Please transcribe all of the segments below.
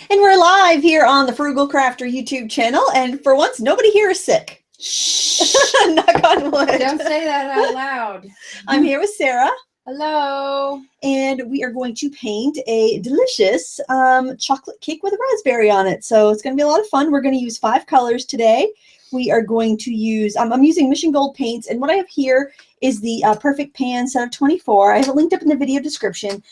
And we're live here on the Frugal Crafter YouTube channel, and for once, nobody here is sick. Shh. Knock on wood. Don't say that out loud. I'm here with Sarah. Hello. And we are going to paint a delicious chocolate cake with a raspberry on it. So it's going to be a lot of fun. We're going to use 5 colors today. We are going to use, I'm using Mission Gold paints, and what I have here is the Perfect Pan set of 24. I have it linked up in the video description.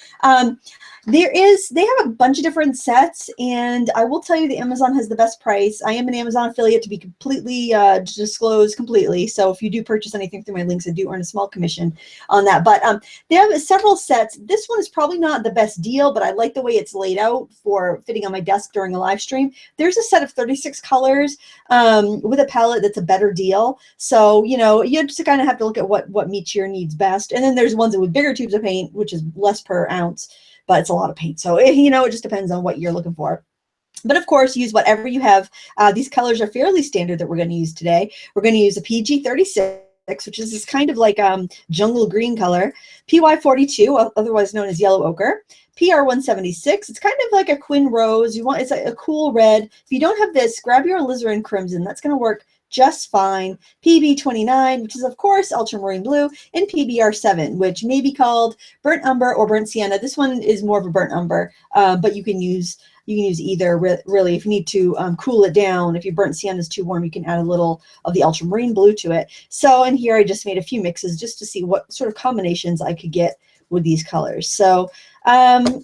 They have a bunch of different sets, and I will tell you the Amazon has the best price. I am an Amazon affiliate, to be completely disclosed completely. So if you do purchase anything through my links, I do earn a small commission on that. But they have several sets. This one is probably not the best deal, but I like the way it's laid out for fitting on my desk during a live stream. There's a set of 36 colors with a palette that's a better deal. So, you know, you just kind of have to look at what meets your needs best. And then there's ones with bigger tubes of paint, which is less per ounce, but it's a lot of paint. So, you know, it just depends on what you're looking for. But of course, use whatever you have. These colors are fairly standard that we're going to use today. We're going to use a PG 36, which is this kind of like jungle green color, PY 42, otherwise known as yellow ochre, PR 176. It's kind of like a quin rose. It's a cool red. If you don't have this, grab your alizarin crimson. That's going to work just fine. PB 29, which is of course ultramarine blue, and PBR 7, which may be called burnt umber or burnt sienna. This one is more of a burnt umber, but you can use either really. If you need to cool it down, if your burnt sienna is too warm, you can add a little of the ultramarine blue to it. So in here I just made a few mixes just to see what sort of combinations I could get with these colors. So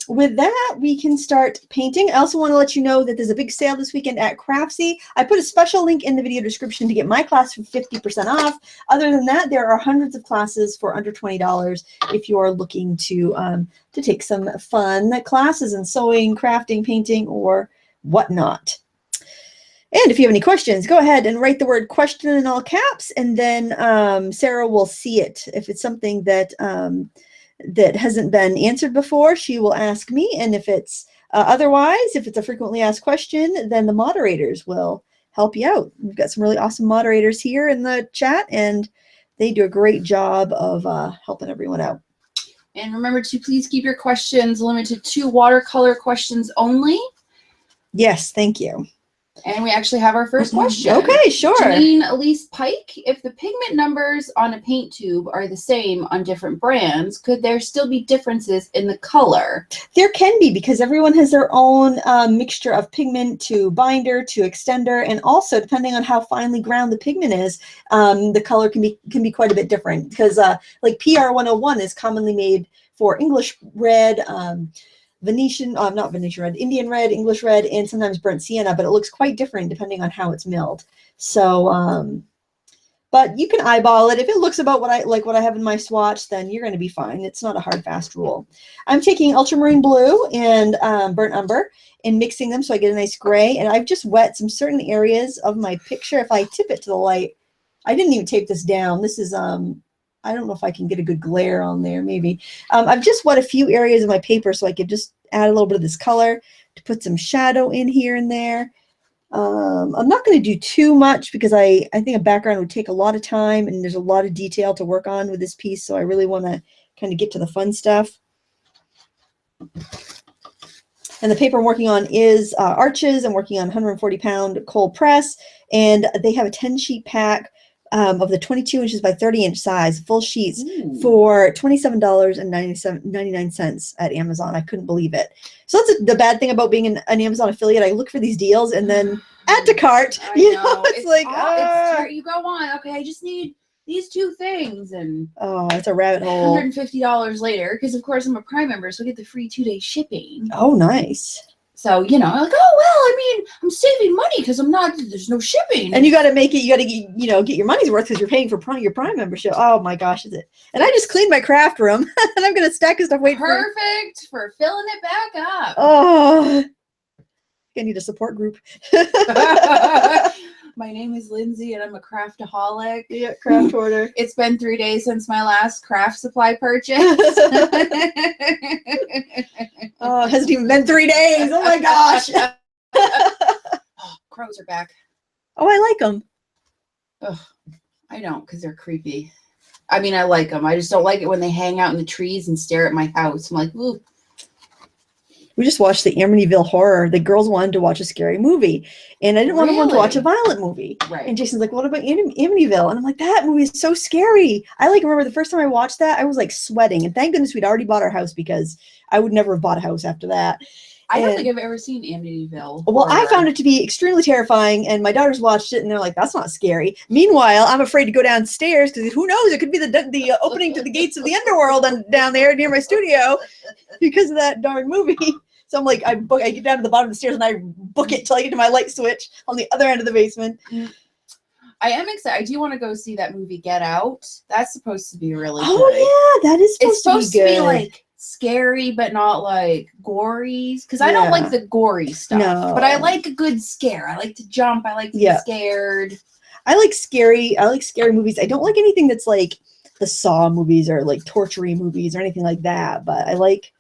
with that, we can start painting. I also want to let you know that there's a big sale this weekend at Craftsy. I put a special link in the video description to get my class for 50% off. Other than that, there are hundreds of classes for under $20 if you are looking to take some fun classes in sewing, crafting, painting, or whatnot. And if you have any questions, go ahead and write the word question in all caps, and then Sarah will see it. If it's something that that hasn't been answered before, she will ask me. And if it's otherwise, if it's a frequently asked question, then the moderators will help you out. We've got some really awesome moderators here in the chat, and they do a great job of helping everyone out. And remember to please keep your questions limited to watercolor questions only. Yes, thank you. And we actually have our first question. Okay, sure. Janine Elise Pike, if the pigment numbers on a paint tube are the same on different brands, could there still be differences in the color? There can be, because everyone has their own mixture of pigment to binder to extender, and also depending on how finely ground the pigment is, the color can be quite a bit different. Because like PR 101 is commonly made for English red, not Venetian red, Indian red, English red, and sometimes burnt sienna, but it looks quite different depending on how it's milled. So, but you can eyeball it. If it looks about what I have in my swatch, then you're going to be fine. It's not a hard, fast rule. I'm taking ultramarine blue and burnt umber and mixing them so I get a nice gray. And I've just wet some certain areas of my picture. If I tip it to the light, I didn't even tape this down. This is I don't know if I can get a good glare on there, maybe. I've just wet a few areas of my paper so I could just add a little bit of this color to put some shadow in here and there. I'm not going to do too much because I think a background would take a lot of time, and there's a lot of detail to work on with this piece, so I really want to kind of get to the fun stuff. And the paper I'm working on is Arches. I'm working on 140-pound cold press, and they have a 10-sheet pack of the 22 inches by 30 inch size, full sheets. Ooh. For $27.99 at Amazon. I couldn't believe it. So that's the bad thing about being an Amazon affiliate. I look for these deals and then add to cart. You know, it's like, you go on. Okay, I just need these 2 things, and it's a rabbit hole. $150 later, because of course I'm a Prime member, so I get the free 2-day shipping. Oh, nice. So, you know, I'm like, oh, well, I mean, I'm saving money because there's no shipping. And you got to make it, you got to, you know, get your money's worth because you're paying for your Prime membership. Oh my gosh, is it? And I just cleaned my craft room and I'm going to stack this stuff. Perfect for filling it back up. Oh, I need a support group. My name is Lindsay and I'm a craftaholic. Yeah, craft hoarder. It's been 3 days since my last craft supply purchase. Oh, it hasn't even been 3 days. Oh my gosh. Oh, crows are back. Oh, I like them. Ugh, I don't, because they're creepy. I mean, I like them. I just don't like it when they hang out in the trees and stare at my house. I'm like, ooh. We just watched the Amityville Horror. The girls wanted to watch a scary movie, and I didn't want them to watch a violent movie. Right. And Jason's like, "What about Amityville?" And I'm like, "That movie is so scary." I like remember the first time I watched that, I was like sweating, and thank goodness we'd already bought our house because I would never have bought a house after that. I don't think I've ever seen Amityville. Well, I found it to be extremely terrifying, and my daughters watched it, and they're like, "That's not scary." Meanwhile, I'm afraid to go downstairs because who knows? It could be the opening to the gates of the underworld down there near my studio because of that darn movie. So I'm like, I get down to the bottom of the stairs and I book it till I get to my light switch on the other end of the basement. I am excited. I do want to go see that movie Get Out. That's supposed to be really good. Oh yeah, that is supposed to be like scary, but not like gory. Because I don't like the gory stuff. No. But I like a good scare. I like to jump. I like to be scared. I like scary movies. I don't like anything that's like the Saw movies or like torture movies or anything like that. But I like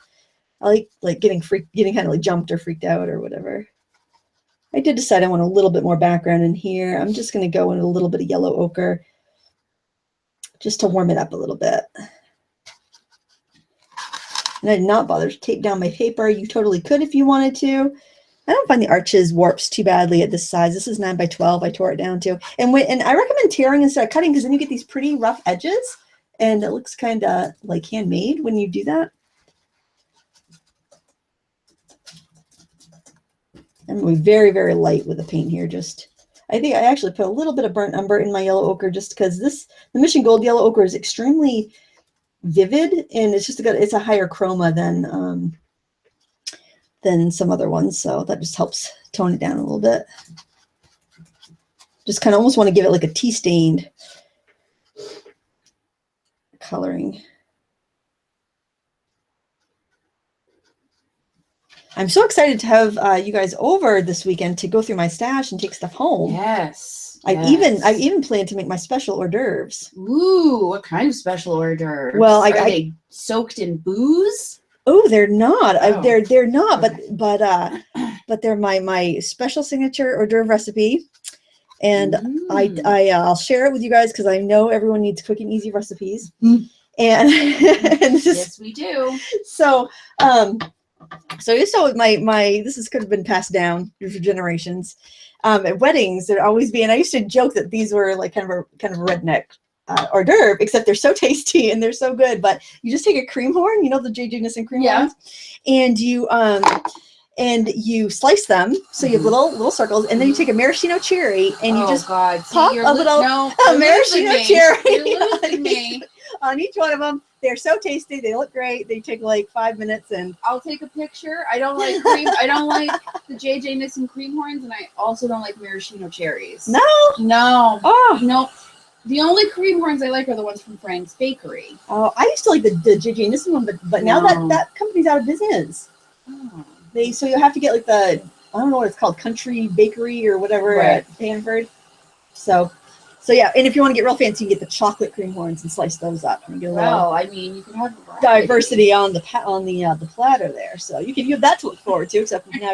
getting kind of like jumped or freaked out or whatever. I did decide I want a little bit more background in here. I'm just going to go in a little bit of yellow ochre just to warm it up a little bit. And I did not bother to tape down my paper. You totally could if you wanted to. I don't find the arches warps too badly at this size. This is 9 by 12. I tore it down to. And I recommend tearing instead of cutting because then you get these pretty rough edges. And it looks kind of like handmade when you do that. I'm going to be very, very light with the paint here. I think I actually put a little bit of burnt umber in my yellow ochre just because the Mission Gold yellow ochre is extremely vivid and it's a higher chroma than some other ones. So that just helps tone it down a little bit. Just kind of almost want to give it like a tea stained coloring. I'm so excited to have you guys over this weekend to go through my stash and take stuff home. Yes. I've even planned to make my special hors d'oeuvres. Ooh, what kind of special hors d'oeuvres? Well, are they soaked in booze? Oh, they're not. Oh. They're not. Okay. But they're my special signature hors d'oeuvre recipe, and I'll share it with you guys because I know everyone needs quick and easy recipes. And yes, we do. So this could have been passed down for generations. At weddings, there'd always be, and I used to joke that these were like kind of a redneck hors d'oeuvre, except they're so tasty and they're so good. But you just take a cream horn, you know the J.J. Nissen cream horns, and you slice them so you have little circles, and then you take a maraschino cherry and you pop a little maraschino cherry on each one of them. They're so tasty. They look great. They take like 5 minutes, and I'll take a picture. I don't like cream. I don't like the J.J. Nissen cream horns, and I also don't like maraschino cherries. No. Oh no. The only cream horns I like are the ones from Frank's Bakery. Oh, I used to like the J.J. Nissen one, but now that company's out of business. Oh. So you'll have to get like I don't know what it's called, Country Bakery or whatever at Hanford. So yeah, and if you want to get real fancy, you get the chocolate cream horns and slice those up. And you get I mean, you can have diversity on the platter there, so you have that to look forward to. Except now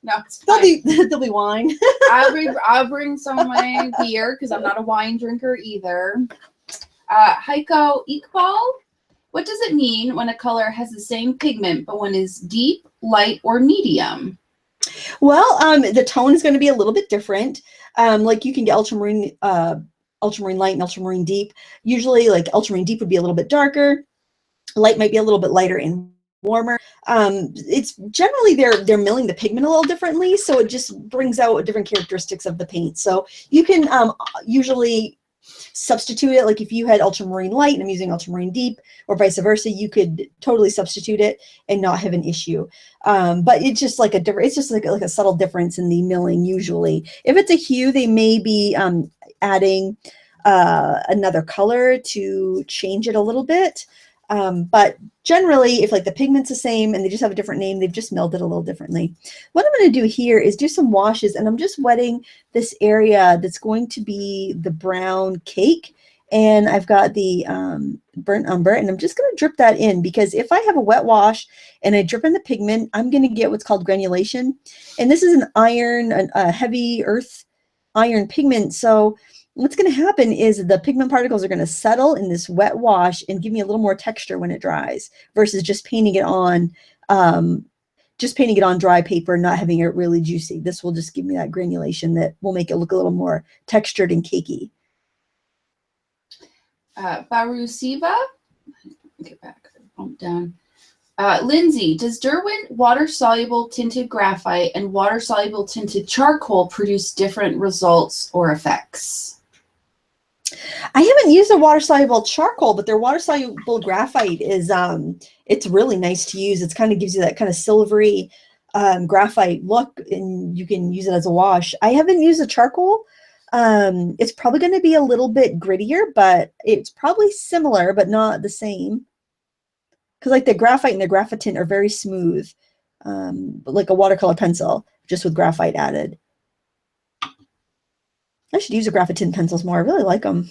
no, it's fine. There'll be wine. I'll bring some of my beer because I'm not a wine drinker either. Heiko Iqbal, what does it mean when a color has the same pigment but one is deep, light, or medium? Well, the tone is going to be a little bit different. Like you can get ultramarine light and ultramarine deep. Usually, like ultramarine deep would be a little bit darker. Light might be a little bit lighter and warmer. It's generally they're milling the pigment a little differently, so it just brings out different characteristics of the paint. So you can usually substitute it. Like if you had ultramarine light and I'm using ultramarine deep, or vice versa, you could totally substitute it and not have an issue. But it's just like a subtle difference in the milling. Usually, if it's a hue, they may be adding another color to change it a little bit. But generally, if like the pigment's the same and they just have a different name, they've just milled it a little differently. What I'm going to do here is do some washes, and I'm just wetting this area that's going to be the brown cake. And I've got the burnt umber, and I'm just going to drip that in because if I have a wet wash and I drip in the pigment, I'm going to get what's called granulation. And this is a heavy earth iron pigment. So what's going to happen is the pigment particles are going to settle in this wet wash and give me a little more texture when it dries versus just painting it on just painting it on dry paper, not having it really juicy. This will just give me that granulation that will make it look a little more textured and cakey. Barusiva, get back, bump down. Lindsay, does Derwent water-soluble tinted graphite and water-soluble tinted charcoal produce different results or effects? I haven't used a water-soluble charcoal, but their water-soluble graphite is, it's really nice to use. It kind of gives you that kind of silvery graphite look, and you can use it as a wash. I haven't used a charcoal. It's probably going to be a little bit grittier, but it's probably similar, but not the same. Because like the graphite and the graphitint are very smooth, like a watercolor pencil, just with graphite added. I should use the graphitint pencils more. I really like them.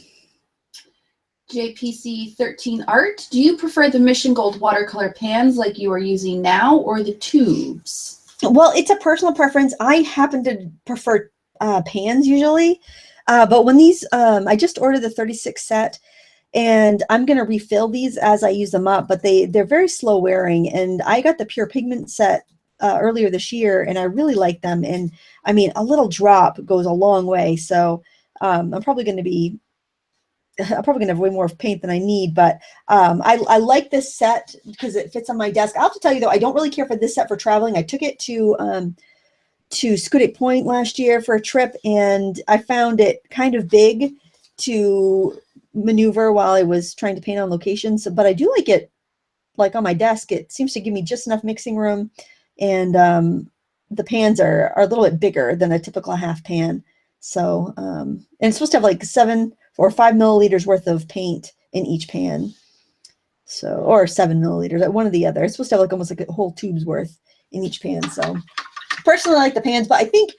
JPC 13 Art, do you prefer the Mission Gold watercolor pans like you are using now, or the tubes? Well, it's a personal preference. I happen to prefer pans usually, but when these, I just ordered the 36 set, and I'm going to refill these as I use them up, but they're very slow wearing, and I got the pure pigment set earlier this year, and I really like them. And I mean, a little drop goes a long way. So I'm probably going to have way more paint than I need, but I like this set because it fits on my desk. I'll have to tell you though, I don't really care for this set for traveling. I took it to Scudic Point last year for a trip, and I found it kind of big to maneuver while I was trying to paint on location. So, but I do like it, like on my desk. It seems to give me just enough mixing room, and the pans are a little bit bigger than a typical half pan. So, and it's supposed to have like 7 or 5 milliliters worth of paint in each pan. So, or 7 milliliters, one or the other. It's supposed to have like almost like a whole tube's worth in each pan. So personally I like the pans, but I think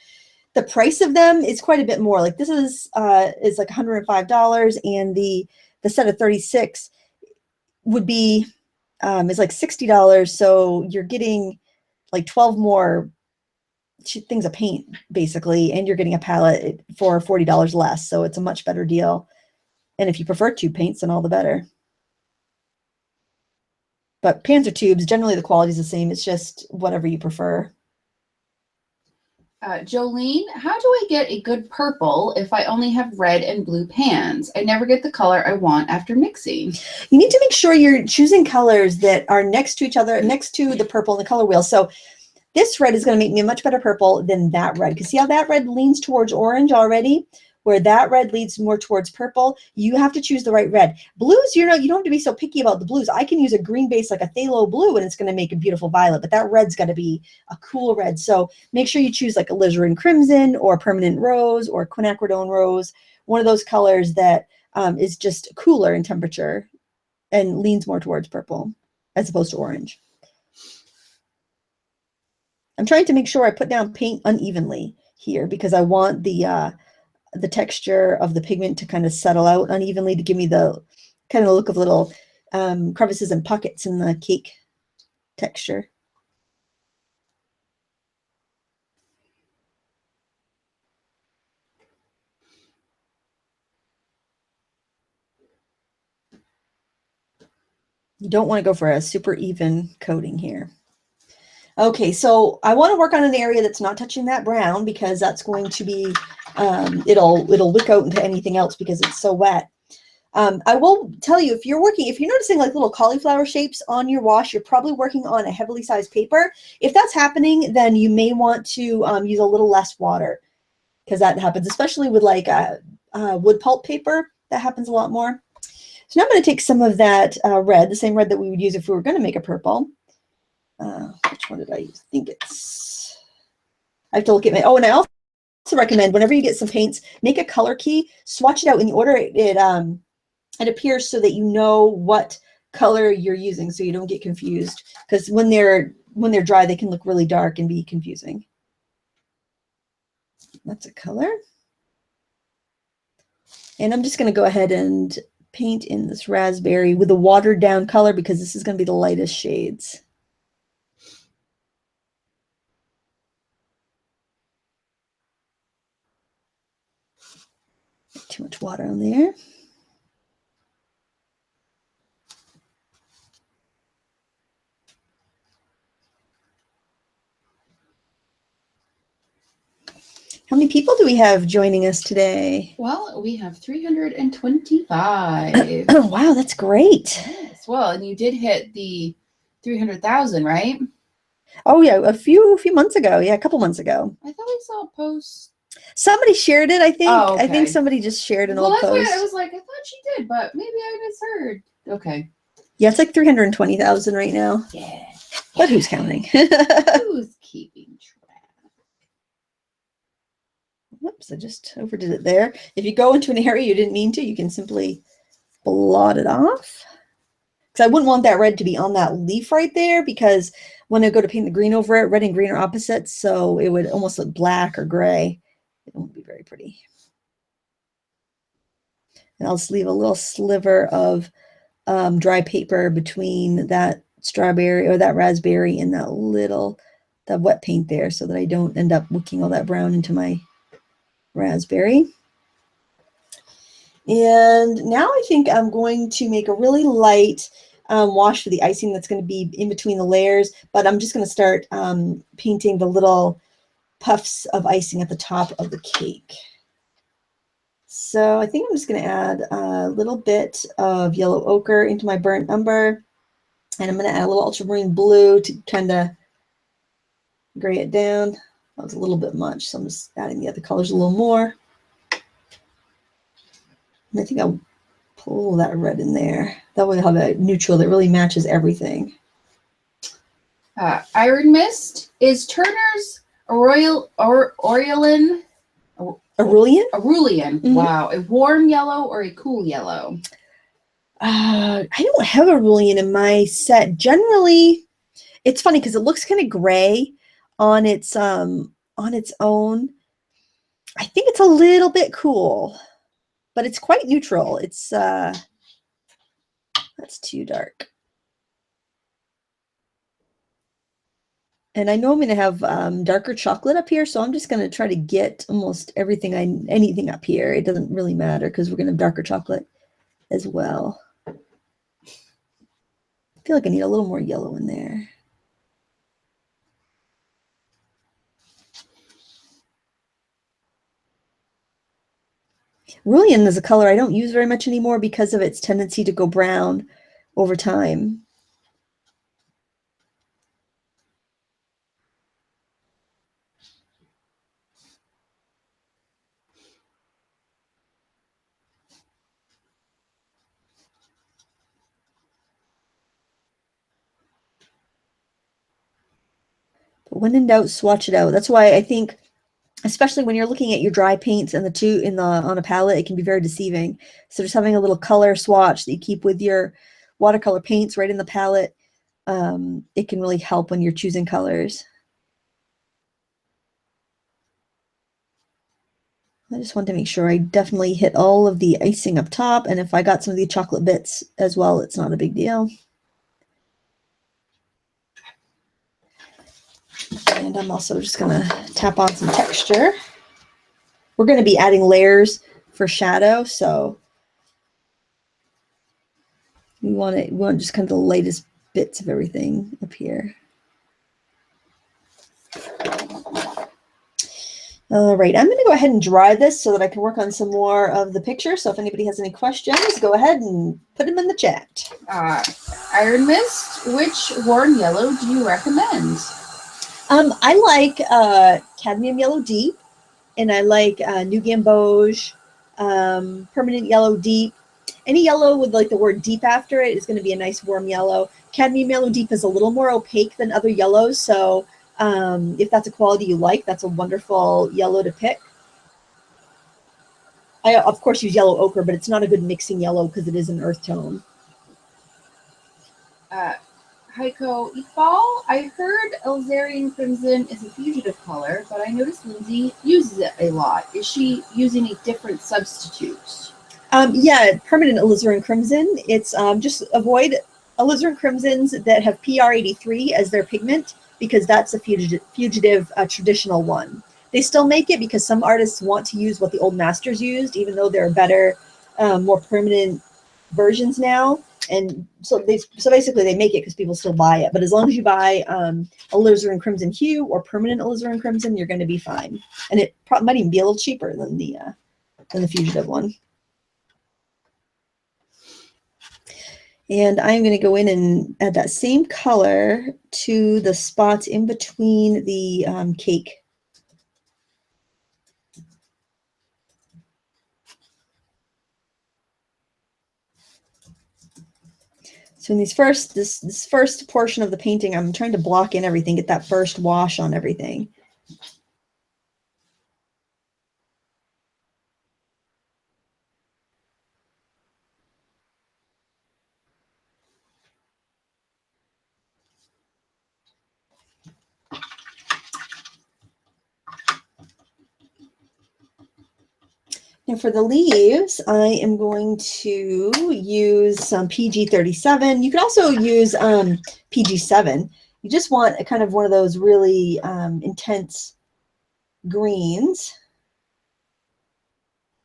the price of them is quite a bit more. Like this is like $105, and the set of 36 would be is like $60. So you're getting like 12 more things of paint basically, and you're getting a palette for $40 less. So it's a much better deal. And if you prefer tube paints, then all the better. But pans or tubes, generally the quality is the same. It's just whatever you prefer. Jolene, how do I get a good purple if I only have red and blue pans? I never get the color I want after mixing. You need to make sure you're choosing colors that are next to each other, next to the purple in the color wheel. So this red is going to make me a much better purple than that red. Because see how that red leans towards orange already? Where that red leads more towards purple, you have to choose the right red. Blues, you don't have to be so picky about the blues. I can use a green base like a phthalo blue, and it's going to make a beautiful violet, but that red's got to be a cool red. So make sure you choose like alizarin crimson or permanent rose or quinacridone rose, one of those colors that is just cooler in temperature and leans more towards purple as opposed to orange. I'm trying to make sure I put down paint unevenly here because I want the texture of the pigment to kind of settle out unevenly to give me the kind of look of little crevices and pockets in the cake texture. You don't want to go for a super even coating here. Okay, so I want to work on an area that's not touching that brown because that's going to be, it'll wick out into anything else because it's so wet. I will tell you, if you're noticing like little cauliflower shapes on your wash, you're probably working on a heavily sized paper. If that's happening, then you may want to use a little less water because that happens, especially with like wood pulp paper. That happens a lot more. So now I'm going to take some of that red, the same red that we would use if we were going to make a purple. Which one did I use? I think I have to look at my, and I also recommend whenever you get some paints, make a color key, swatch it out in the order it appears so that you know what color you're using so you don't get confused, because when they're dry, they can look really dark and be confusing. That's a color. And I'm just going to go ahead and paint in this raspberry with a watered down color because this is going to be the lightest shades. Too much water on there. How many people do we have joining us today? Well, we have 325. Oh, wow, that's great. Yes. Well, and you did hit the 300,000, right? Oh yeah, a few months ago. Yeah, a couple months ago. I thought we saw a post. Somebody shared it, I think. Oh, okay. I think somebody just shared an old that's post. why I was like, I thought she did, but maybe I misheard. Okay. Yeah, it's like 320,000 right now. Yeah. But who's counting? Who's keeping track? Whoops, I just overdid it there. If you go into an area you didn't mean to, you can simply blot it off. Because I wouldn't want that red to be on that leaf right there, because when I go to paint the green over it, red and green are opposites, so it would almost look black or gray. It won't be very pretty. And I'll just leave a little sliver of dry paper between that strawberry or that raspberry and that wet paint there, so that I don't end up wicking all that brown into my raspberry. And now I think I'm going to make a really light wash for the icing that's going to be in between the layers, but I'm just going to start painting the little puffs of icing at the top of the cake. So I think I'm just going to add a little bit of yellow ochre into my burnt umber, and I'm going to add a little ultramarine blue to kind of gray it down. That was a little bit much, so I'm just adding the other colors a little more. And I think I'll pull that red in there. That way I'll have a neutral that really matches everything. Iron Mist is Turner's Aurelian. Aurelian? Aurelian. Mm-hmm. Wow. A warm yellow or a cool yellow? I don't have Aurelian in my set. Generally, it's funny because it looks kind of gray on its own. I think it's a little bit cool, but it's quite neutral. It's that's too dark. And I know I'm going to have darker chocolate up here, so I'm just going to try to get almost anything up here. It doesn't really matter because we're going to have darker chocolate as well. I feel like I need a little more yellow in there. Aurelian is a color I don't use very much anymore because of its tendency to go brown over time. But when in doubt, swatch it out. That's why I think, especially when you're looking at your dry paints and on a palette, it can be very deceiving. So just having a little color swatch that you keep with your watercolor paints right in the palette, it can really help when you're choosing colors. I just want to make sure I definitely hit all of the icing up top, and if I got some of the chocolate bits as well, it's not a big deal. And I'm also just going to tap on some texture. We're going to be adding layers for shadow, so we want just kind of the lightest bits of everything up here. All right, I'm going to go ahead and dry this so that I can work on some more of the picture. So if anybody has any questions, go ahead and put them in the chat. Iron Mist, which warm yellow do you recommend? I like cadmium yellow deep, and I like New Gamboge, permanent yellow deep. Any yellow with like the word deep after it is going to be a nice warm yellow. Cadmium yellow deep is a little more opaque than other yellows, so if that's a quality you like, that's a wonderful yellow to pick. I, of course, use yellow ochre, but it's not a good mixing yellow because it is an earth tone. Heiko Iqbal, I heard alizarin crimson is a fugitive color, but I noticed Lindsay uses it a lot. Is she using a different substitute? Yeah, permanent alizarin crimson. It's just avoid alizarin crimsons that have PR83 as their pigment, because that's a fugitive traditional one. They still make it because some artists want to use what the old masters used, even though there are better, more permanent versions now. And so basically they make it because people still buy it. But as long as you buy alizarin crimson hue or permanent alizarin crimson, you're going to be fine. And it might even be a little cheaper than the fugitive one. And I'm going to go in and add that same color to the spots in between the cake. So in this first portion of the painting, I'm trying to block in everything, get that first wash on everything. And for the leaves, I am going to use some PG-37. You could also use PG-7. You just want a kind of one of those really intense greens.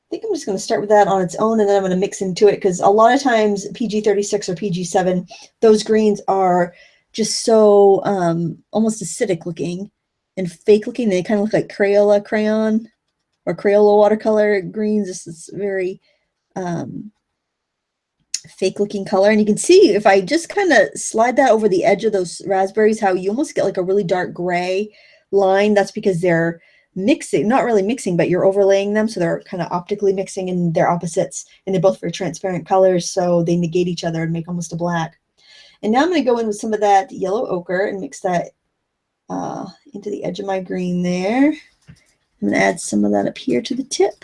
I think I'm just going to start with that on its own, and then I'm going to mix into it, because a lot of times PG-36 or PG-7, those greens are just so almost acidic looking and fake looking. They kind of look like Crayola crayon or Crayola watercolor greens. It's very fake looking color. And you can see if I just kind of slide that over the edge of those raspberries, how you almost get like a really dark gray line. That's because they're mixing, not really mixing, but you're overlaying them. So they're kind of optically mixing, and they're opposites, and they're both very transparent colors. So they negate each other and make almost a black. And now I'm going to go in with some of that yellow ochre and mix that into the edge of my green there. I'm going to add some of that up here to the tip.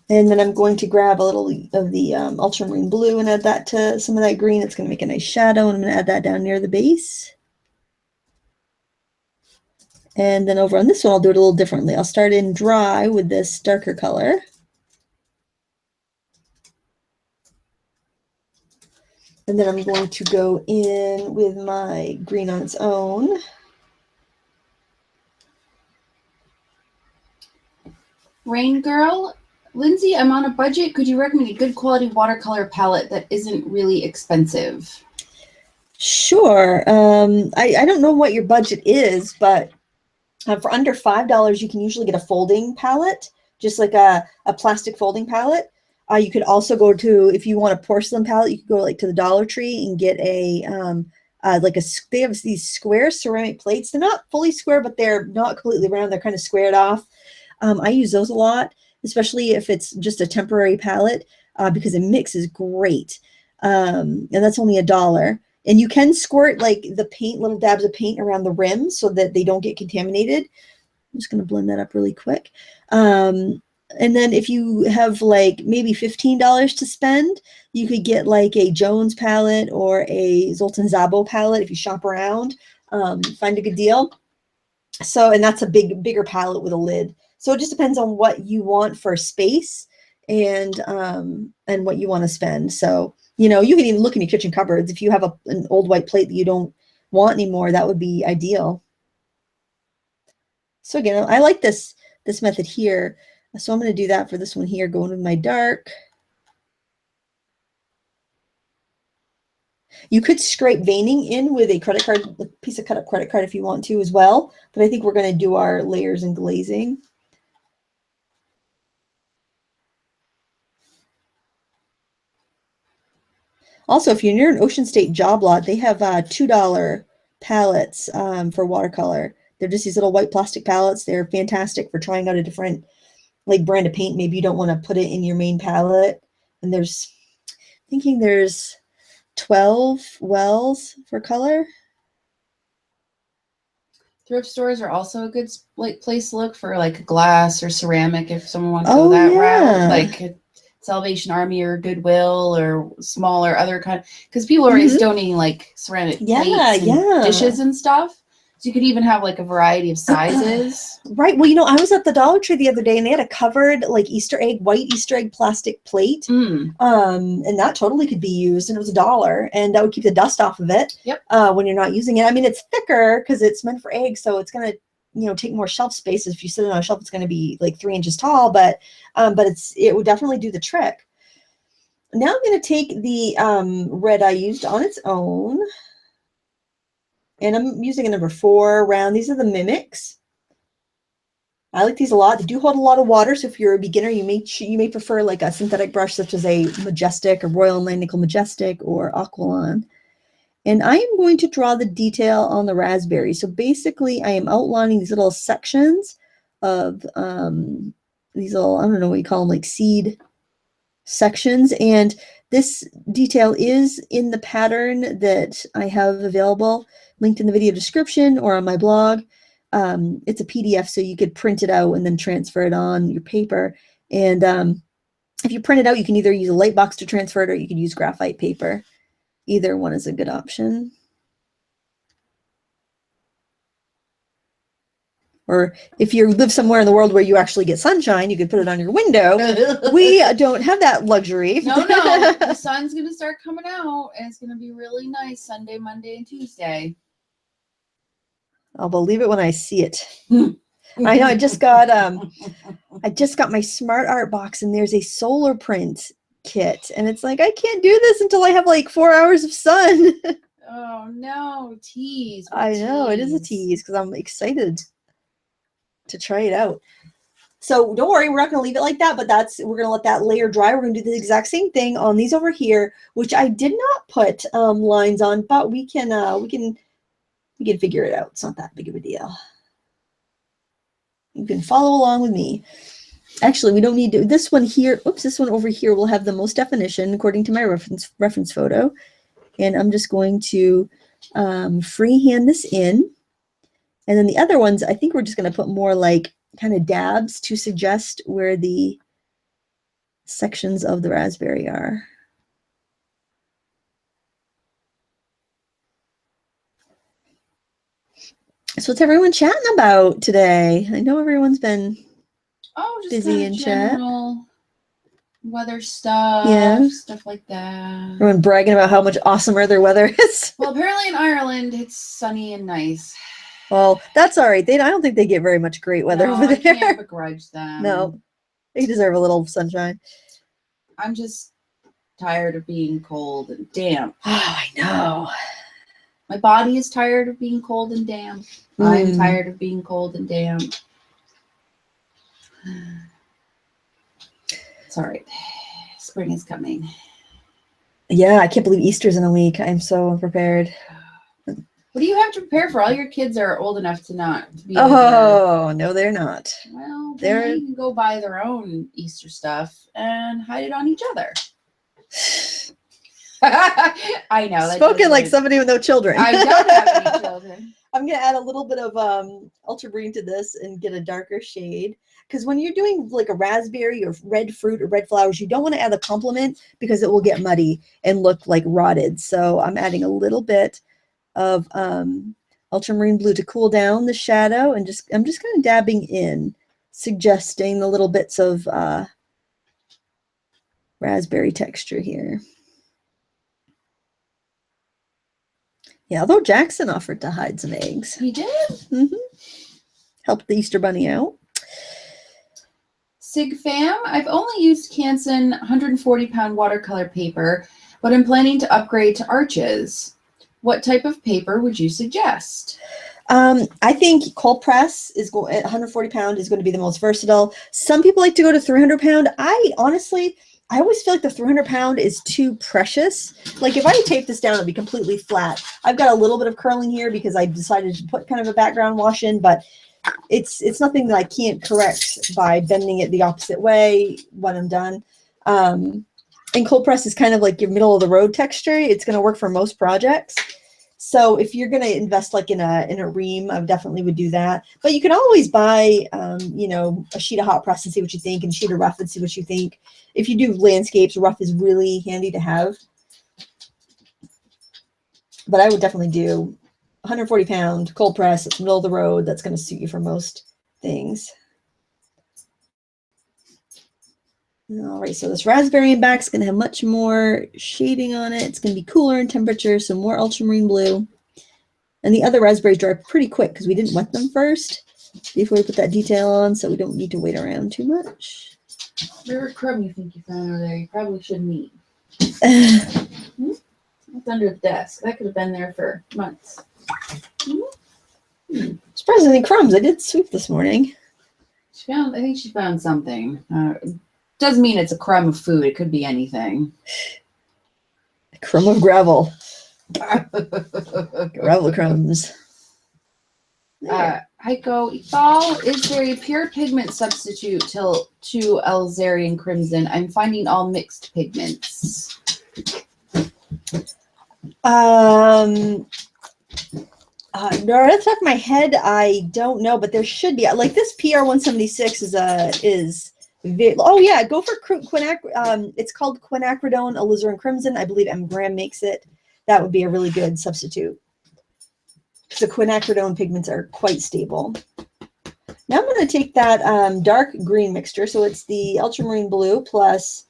And then I'm going to grab a little of the ultramarine blue and add that to some of that green. It's going to make a nice shadow, and I'm going to add that down near the base. And then over on this one, I'll do it a little differently. I'll start in dry with this darker color. And then I'm going to go in with my green on its own. Rain Girl, Lindsay, I'm on a budget. Could you recommend a good quality watercolor palette that isn't really expensive? Sure. I don't know what your budget is, but for under $5, you can usually get a folding palette, just like a plastic folding palette. You could also go to, if you want a porcelain palette, you could go like to the Dollar Tree and get a they have these square ceramic plates. They're not fully square, but they're not completely round. They're kind of squared off. I use those a lot, especially if it's just a temporary palette, because it mixes great. And that's only $1. And you can squirt like the paint, little dabs of paint around the rim so that they don't get contaminated. I'm just going to blend that up really quick. And then if you have like maybe $15 to spend, you could get like a Jones palette or a Zoltan Szabo palette if you shop around, find a good deal. So, and that's a bigger palette with a lid. So it just depends on what you want for space and what you want to spend. So, you know, you can even look in your kitchen cupboards. If you have an old white plate that you don't want anymore, that would be ideal. So again, I like this method here. So I'm going to do that for this one here, going with my dark. You could scrape veining in with a credit card, a piece of cut up credit card if you want to as well. But I think we're going to do our layers and glazing. Also, if you're near an Ocean State job lot, they have $2 palettes for watercolor. They're just these little white plastic palettes. They're fantastic for trying out a different like brand of paint. Maybe you don't want to put it in your main palette. And there's 12 wells for color. Thrift stores are also a good place to look for like glass or ceramic if someone wants to go that route. Like Salvation Army or Goodwill or smaller other kind, because people are always donating like ceramic plates and dishes and stuff. So you could even have like a variety of sizes. Right. Well, you know, I was at the Dollar Tree the other day and they had a covered like white Easter egg plastic plate. And that totally could be used, and it was $1, and that would keep the dust off of it. Yep. When you're not using it. I mean, it's thicker because it's meant for eggs, so it's going to take more shelf space. If you sit it on a shelf, it's going to be like 3 inches tall, but it would definitely do the trick. Now I'm going to take the red I used on its own, and I'm using a number 4 round. These are the Mimics. I like these a lot. They do hold a lot of water, so if you're a beginner, you may prefer like a synthetic brush such as a Majestic or Royal Land Nickel Majestic or Aqualon. And I am going to draw the detail on the raspberry. So basically, I am outlining these little sections of these little, I don't know what you call them, like seed sections. And this detail is in the pattern that I have available, linked in the video description or on my blog. It's a PDF, so you could print it out and then transfer it on your paper. And if you print it out, you can either use a light box to transfer it, or you can use graphite paper. Either one is a good option. Or if you live somewhere in the world where you actually get sunshine, you could put it on your window. We don't have that luxury. No, the sun's going to start coming out, and it's going to be really nice Sunday, Monday, and Tuesday. I'll believe it when I see it. I know I just got my Smart Art box, and there's a solar print kit, and it's like, I can't do this until I have like 4 hours of sun. Oh no, tease. I know, it is a tease because I'm excited to try it out. So don't worry, we're not going to leave it like that, but we're going to let that layer dry. We're going to do the exact same thing on these over here, which I did not put lines on, but we can figure it out. It's not that big of a deal. You can follow along with me. Actually, we don't need to. This one here, oops, this one over here will have the most definition according to my reference photo. And I'm just going to freehand this in. And then the other ones, I think we're just going to put more like kind of dabs to suggest where the sections of the raspberry are. So what's everyone chatting about today? I know everyone's been just busy in chat. Weather stuff, yeah, stuff like that. Everyone bragging about how much awesomer their weather is. Well, apparently in Ireland it's sunny and nice. Well, that's all right. I don't think they get very much great weather over there. I can't begrudge them. No, they deserve a little sunshine. I'm just tired of being cold and damp. Oh, I know. My body is tired of being cold and damp. I'm tired of being cold and damp. It's all right. Spring is coming. Yeah, I can't believe Easter's in a week. I'm so unprepared. What do you have to prepare for? All your kids are old enough to be. Oh, no, they're not. Well, they can go buy their own Easter stuff and hide it on each other. I know. Spoken like somebody with no children. I don't have any children. I'm going to add a little bit of ultramarine to this and get a darker shade. Because when you're doing like a raspberry or red fruit or red flowers, you don't want to add a complement because it will get muddy and look like rotted. So I'm adding a little bit of ultramarine blue to cool down the shadow, and I'm just kind of dabbing in, suggesting the little bits of raspberry texture here. Yeah, although Jackson offered to hide some eggs. He did? Mm-hmm. Helped the Easter Bunny out. Sig Fam, I've only used Canson 140-pound watercolor paper, but I'm planning to upgrade to Arches. What type of paper would you suggest? I think cold press is at 140 pound is going to be the most versatile. Some people like to go to 300 pound. I always feel like the 300 pound is too precious. Like if I tape this down, it'd be completely flat. I've got a little bit of curling here because I decided to put kind of a background wash in, but it's nothing that I can't correct by bending it the opposite way when I'm done. And cold press is kind of like your middle of the road texture. It's going to work for most projects. So if you're going to invest like in a ream, I definitely would do that. But you can always buy, a sheet of hot press and see what you think, and a sheet of rough and see what you think. If you do landscapes, rough is really handy to have. But I would definitely do 140 pound cold press. It's middle of the road. That's going to suit you for most things. All right, so this raspberry in back is going to have much more shading on it. It's going to be cooler in temperature, so more ultramarine blue. And the other raspberries dry pretty quick because we didn't wet them first. before we put that detail on, so we don't need to wait around too much. Whatever crumb you think you found over there, you probably shouldn't eat. It's under the desk. That could have been there for months. Surprisingly, crumbs. I did sweep this morning. I think she found something. Doesn't mean it's a crumb of food. It could be anything. A crumb of gravel. Gravel crumbs. Heiko Iqbal, is there a pure pigment substitute to Alzarian crimson? I'm finding all mixed pigments. Off the top of my head, I don't know, but there should be. Like this PR 176 oh yeah, go for it's called quinacridone alizarin crimson. I believe M. Graham makes it. That would be a really good substitute. The quinacridone pigments are quite stable. Now I'm going to take that dark green mixture. So it's the ultramarine blue plus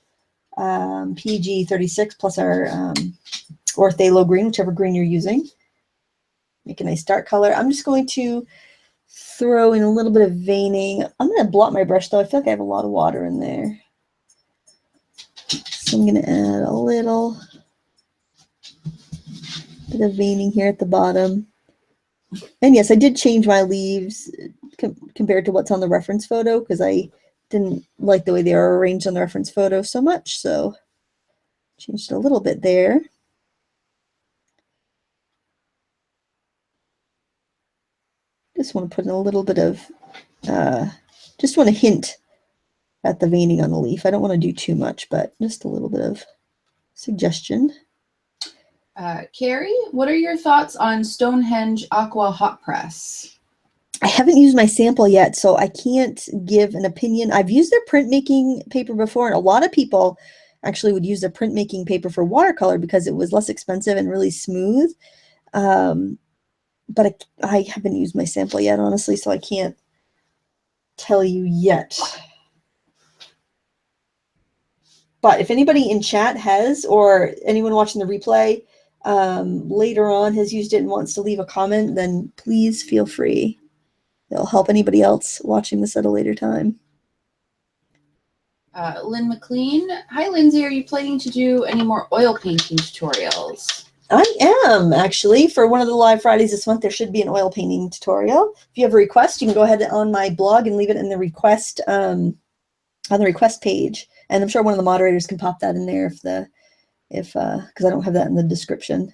PG 36 plus our or phthalo green, whichever green you're using. Make a nice dark color. I'm just going to throw in a little bit of veining. I'm going to blot my brush though. I feel like I have a lot of water in there. So I'm going to add a little bit of veining here at the bottom. And yes, I did change my leaves compared to what's on the reference photo because I didn't like the way they are arranged on the reference photo so much. So changed a little bit there. Just want to put in a little bit of, just want to hint at the veining on the leaf. I don't want to do too much, but just a little bit of suggestion. Carrie, what are your thoughts on Stonehenge Aqua Hot Press? I haven't used my sample yet, so I can't give an opinion. I've used their printmaking paper before, and a lot of people actually would use the printmaking paper for watercolor because it was less expensive and really smooth. But I haven't used my sample yet, honestly, so I can't tell you yet. But if anybody in chat has, or anyone watching the replay later on has used it and wants to leave a comment, then please feel free. It'll help anybody else watching this at a later time. Lynn McLean. Hi, Lindsay. Are you planning to do any more oil painting tutorials? I am, actually. For one of the live Fridays this month, there should be an oil painting tutorial. If you have a request, you can go ahead on my blog and leave it in the request on the request page. And I'm sure one of the moderators can pop that in there because I don't have that in the description.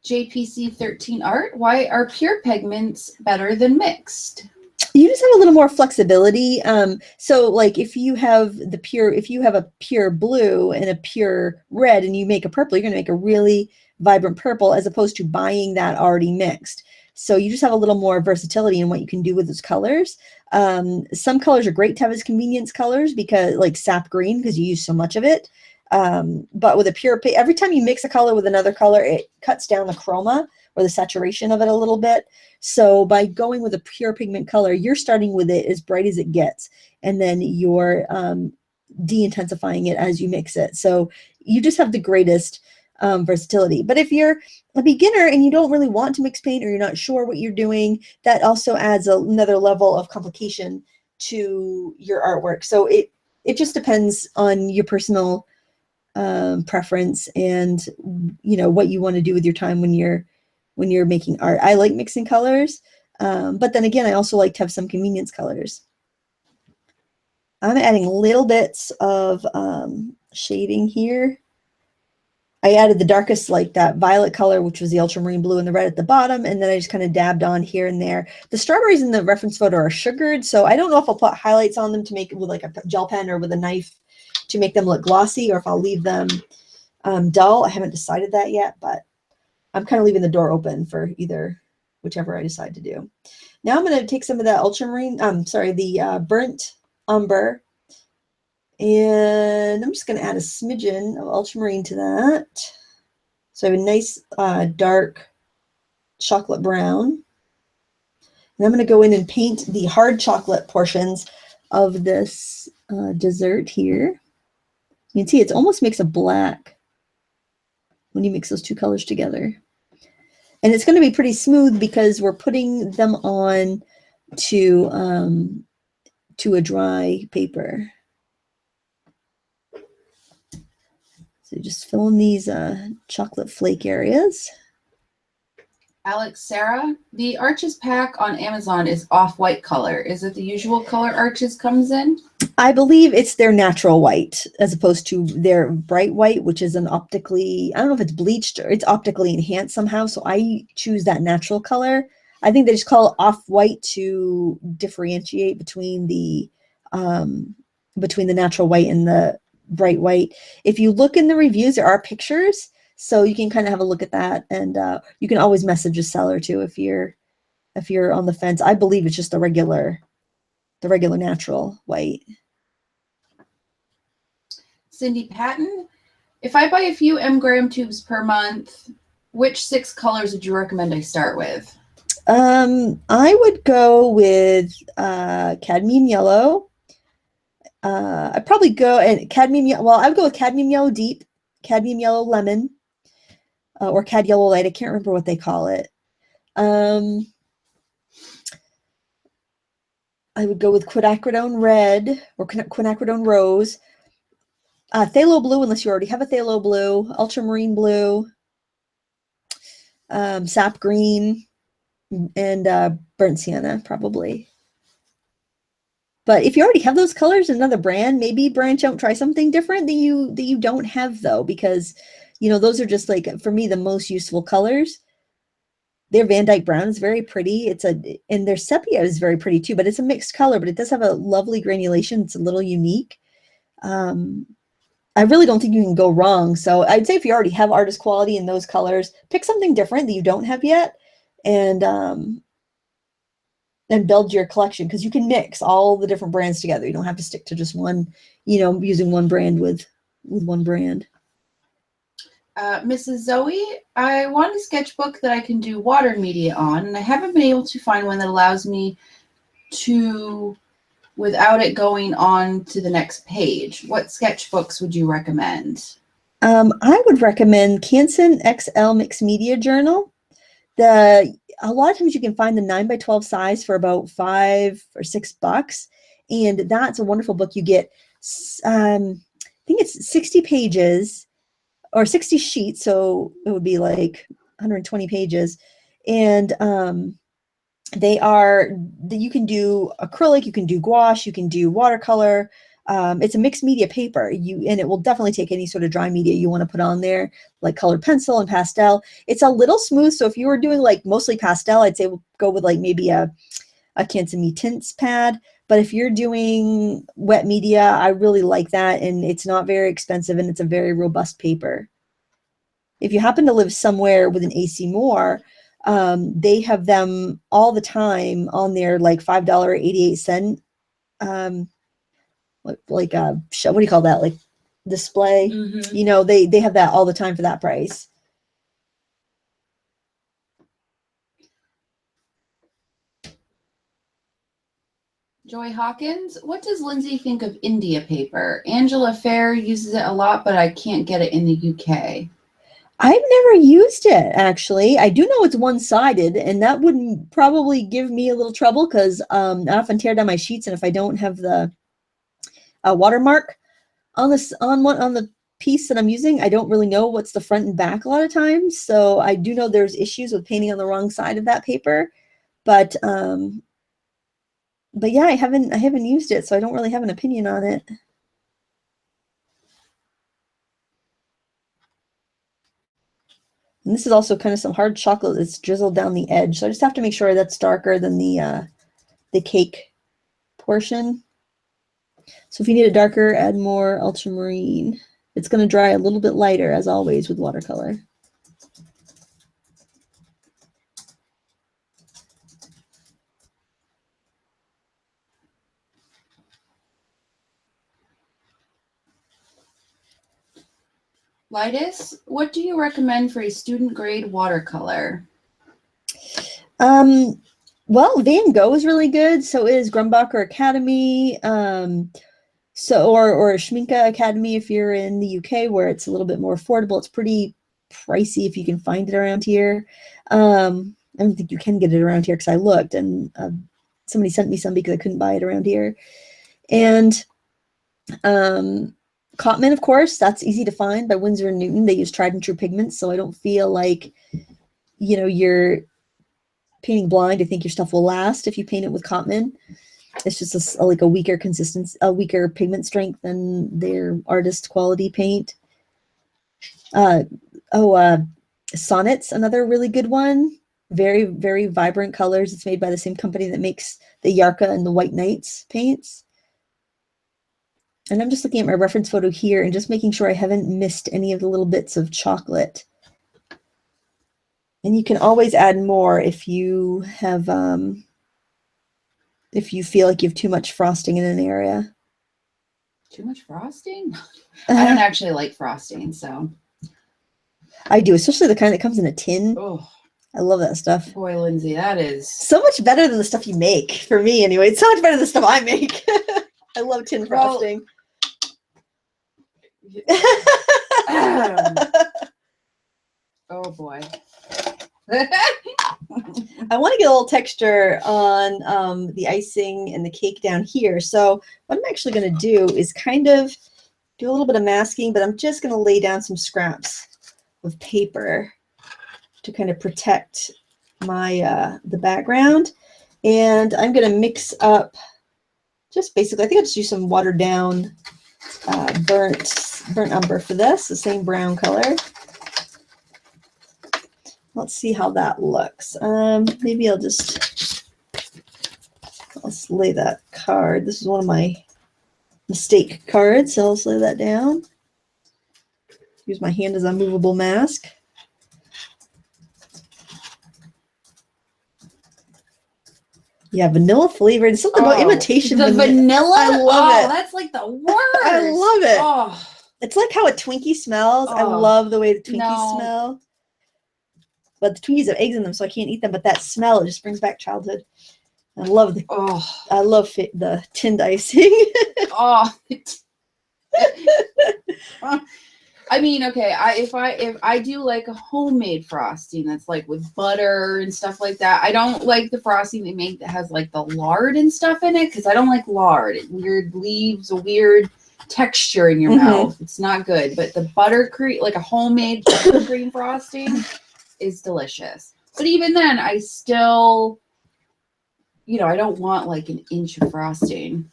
JPC 13 Art. Why are pure pigments better than mixed? You just have a little more flexibility. So like if you have a pure blue and a pure red and you make a purple, you're going to make a really vibrant purple as opposed to buying that already mixed. So you just have a little more versatility in what you can do with those colors. Some colors are great to have as convenience colors because like sap green, because you use so much of it. But with a pure, every time you mix a color with another color, it cuts down the chroma or the saturation of it a little bit. So by going with a pure pigment color, you're starting with it as bright as it gets, and then you're de-intensifying it as you mix it. So you just have the greatest versatility. But if you're a beginner and you don't really want to mix paint, or you're not sure what you're doing, that also adds another level of complication to your artwork. So it just depends on your personal preference and what you want to do with your time when you're making art. I like mixing colors, but then again, I also like to have some convenience colors. I'm adding little bits of shading here. I added the darkest, like that violet color, which was the ultramarine blue, and the red at the bottom, and then I just kind of dabbed on here and there. The strawberries in the reference photo are sugared, so I don't know if I'll put highlights on them to make it with like a gel pen or with a knife to make them look glossy, or if I'll leave them dull. I haven't decided that yet, but I'm kind of leaving the door open for whichever I decide to do. Now I'm going to take some of that ultramarine, the burnt umber, and I'm just going to add a smidgen of ultramarine to that. So I have a nice dark chocolate brown. And I'm going to go in and paint the hard chocolate portions of this dessert here. You can see it almost makes a black when you mix those two colors together. And it's going to be pretty smooth because we're putting them on to a dry paper. So just fill in these chocolate flake areas. Alex, Sarah, the Arches pack on Amazon is off-white color. Is it the usual color Arches comes in? I believe it's their natural white as opposed to their bright white, which is an optically, I don't know if it's bleached or it's optically enhanced somehow. So I choose that natural color. I think they just call it off-white to differentiate between the natural white and the bright white. If you look in the reviews, there are pictures. So you can kind of have a look at that, and you can always message a seller too if you're on the fence. I believe it's just the regular natural white. Cindy Patton, if I buy a few M-gram tubes per month, which 6 colors would you recommend I start with? I would go with cadmium yellow. I'd probably go and I would go with cadmium yellow deep, cadmium yellow lemon. Or cad yellow light. I can't remember what they call it. I would go with quinacridone red or quinacridone rose. Phthalo blue, unless you already have a phthalo blue. Ultramarine blue. Sap green. And burnt sienna, probably. But if you already have those colors in another brand, maybe branch out, try something different that you don't have, though, because those are just like, for me, the most useful colors. Their Van Dyke brown is very pretty. And their sepia is very pretty too, but it's a mixed color, but it does have a lovely granulation. It's a little unique. I really don't think you can go wrong. So I'd say if you already have artist quality in those colors, pick something different that you don't have yet, and build your collection, because you can mix all the different brands together. You don't have to stick to just one, using one brand with one brand. Mrs. Zoe, I want a sketchbook that I can do water media on, and I haven't been able to find one that allows me to, without it going on to the next page. What sketchbooks would you recommend? I would recommend Canson XL Mixed Media Journal. A lot of times you can find the 9x12 size for about $5 or $6, and that's a wonderful book. You get, I think it's 60 pages. Or 60 sheets, so it would be like 120 pages. And you can do acrylic, you can do gouache, you can do watercolor. It's a mixed media paper, and it will definitely take any sort of dry media you want to put on there, like colored pencil and pastel. It's a little smooth, so if you were doing like mostly pastel, I'd say we'll go with like maybe a Canson Me Tints pad. But if you're doing wet media, I really like that, and it's not very expensive, and it's a very robust paper. If you happen to live somewhere with an AC Moore, they have them all the time on their like $5.88 what do you call that, like display? Mm-hmm. They have that all the time for that price. Joy Hawkins, what does Lindsay think of India paper? Angela Fair uses it a lot, but I can't get it in the UK. I've never used it, actually. I do know it's one-sided, and that would probably give me a little trouble because I often tear down my sheets, and if I don't have the watermark on the piece that I'm using, I don't really know what's the front and back a lot of times. So I do know there's issues with painting on the wrong side of that paper, but yeah, I haven't used it, so I don't really have an opinion on it. And this is also kind of some hard chocolate that's drizzled down the edge. So I just have to make sure that's darker than the cake portion. So if you need it darker, add more ultramarine. It's going to dry a little bit lighter, as always, with watercolor. Lightus, what do you recommend for a student grade watercolor? Well, Van Gogh is really good. So is Grumbacher Academy. Or Schminke Academy if you're in the UK, where it's a little bit more affordable. It's pretty pricey if you can find it around here. I don't think you can get it around here because I looked, and somebody sent me some because I couldn't buy it around here. And Cotman, of course, that's easy to find by Winsor & Newton. They use tried and true pigments, so I don't feel like, you know, you're painting blind. I think your stuff will last if you paint it with Cotman. It's just like a weaker consistency, a weaker pigment strength than their artist quality paint. Sonnet's another really good one. Very, very vibrant colors. It's made by the same company that makes the Yarka and the White Knights paints. And I'm just looking at my reference photo here and just making sure I haven't missed any of the little bits of chocolate. And you can always add more if you have, if you feel like you have too much frosting in an area. Too much frosting? I don't actually like frosting, so. I do, especially the kind that comes in a tin. Oh, I love that stuff. boy, Lindsay, that is so much better than the stuff you make. For me, anyway, it's so much better than the stuff I make. I love tin frosting. Oh boy. I want to get a little texture on the icing and the cake down here. So what I'm actually going to do is kind of do a little bit of masking, but I'm just going to lay down some scraps of paper to kind of protect my the background. And I'm going to mix up just basically, I think I'll just use some watered down burnt umber for this, the same brown color. Let's see how that looks. Maybe let's lay that card. This is one of my mistake cards, so I'll lay that down. Use my hand as a movable mask. Yeah, vanilla flavored. Something about imitation vanilla. I love it. That's like the worst. I love it. Oh. It's like how a Twinkie smells. I love the way the Twinkies smell. But the Twinkies have eggs in them, so I can't eat them. But that smell, it just brings back childhood. I love the the tinned icing. I mean, okay, if I do like a homemade frosting that's like with butter and stuff like that. I don't like the frosting they make that has like the lard and stuff in it because I don't like lard. It leaves a weird texture in your mouth. It's not good. But the buttercream, like a homemade buttercream frosting, is delicious. But even then, I still, you know, I don't want like an inch of frosting.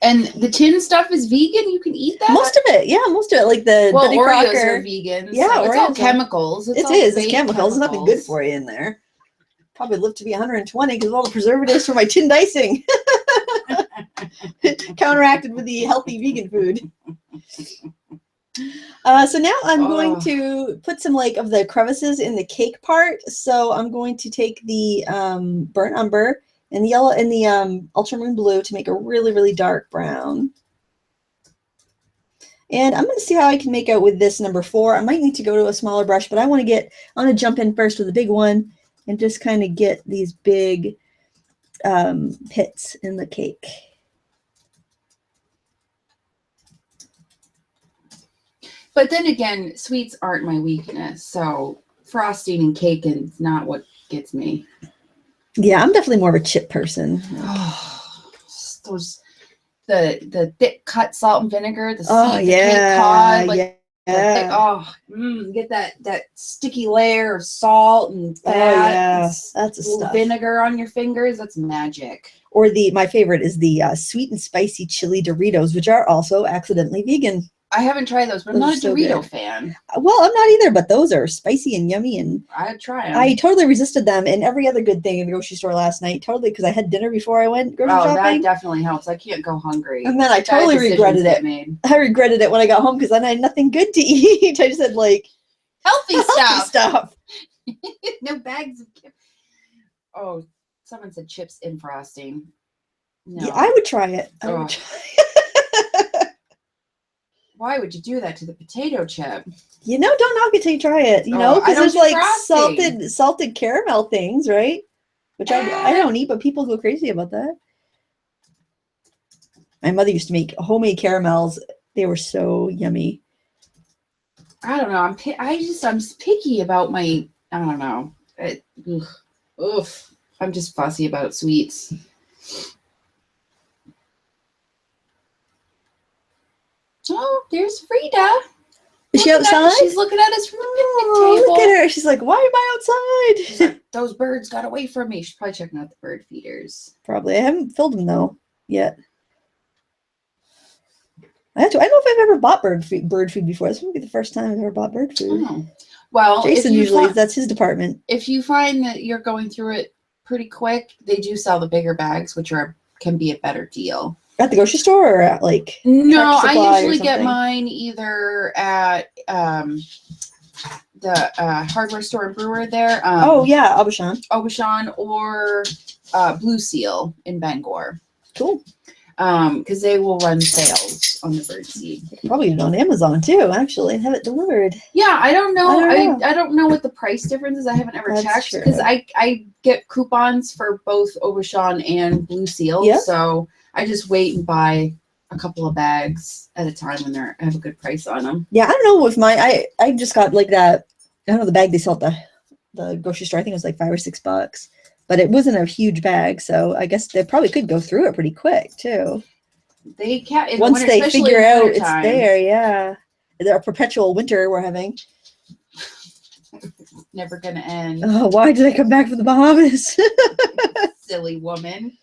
And the tin stuff is vegan. You can eat that. Most of it, yeah, most of it. Like the Betty Oreos Crocker are vegan. Yeah, so it's all chemicals. It's chemicals. There's nothing good for you in there. Probably live to be 120 because of all the preservatives for my tinned icing. Counteracted with the healthy vegan food. So now I'm going to put some of the crevices in the cake part. So I'm going to take the burnt umber and the yellow and the ultramarine blue to make a really, really dark brown. And I'm going to see how I can make out with this number 4. I might need to go to a smaller brush, but I want to jump in first with a big one and just kind of get these big pits in the cake. But then again, sweets aren't my weakness. So frosting and cake is not what gets me. Yeah, I'm definitely more of a chip person. The thick cut salt and vinegar, the cake cod, get that sticky layer of salt and fat. That's a stuff. Vinegar on your fingers, that's magic. Or my favorite is the sweet and spicy chili Doritos, which are also accidentally vegan. I haven't tried those, but I'm not a Dorito fan. Well, I'm not either, but those are spicy and yummy, and I'd try them. I totally resisted them and every other good thing in the grocery store last night, totally, because I had dinner before I went grocery shopping. That definitely helps. I can't go hungry. And then I totally regretted it. I regretted it when I got home because then I had nothing good to eat. I just had healthy stuff. No bags of chips. Oh, someone said chips in frosting. No. Yeah, I would try it. Why would you do that to the potato chip? Don't knock it till you try it. Because there's salted caramel things, right? Which I don't eat, but people go crazy about that. My mother used to make homemade caramels. They were so yummy. I don't know. I'm just picky about my, I don't know. I'm just fussy about sweets. Oh, there's Frida. Is she outside? She's looking at us from the picnic table. Look at her. She's like, why am I outside? She's like, those birds got away from me. She's probably checking out the bird feeders. Probably. I haven't filled them though yet. I don't know if I've ever bought bird food before. This would be the first time I've ever bought bird food. Oh. Well, Jason usually, that's his department. If you find that you're going through it pretty quick, they do sell the bigger bags, which can be a better deal. At the grocery store or at like No, I usually get mine either at the hardware store and brewer there. Oh yeah, Aubuchon or Blue Seal in Bangor. Cool. Because they will run sales on the birdseed. Probably on Amazon too, actually, and have it delivered. Yeah, I don't know. I don't know what the price difference is. I haven't ever checked because I get coupons for both Aubuchon and Blue Seal. Yep. So I just wait and buy a couple of bags at a time when I have a good price on them. Yeah, I don't know with mine. I just got like that. I don't know the bag they sell at the grocery store. I think it was like $5 or $6. But it wasn't a huge bag, so I guess they probably could go through it pretty quick too. They can't once they figure out it's there. Yeah, a perpetual winter we're having. Never gonna end. Oh, why did I come back from the Bahamas? Silly woman.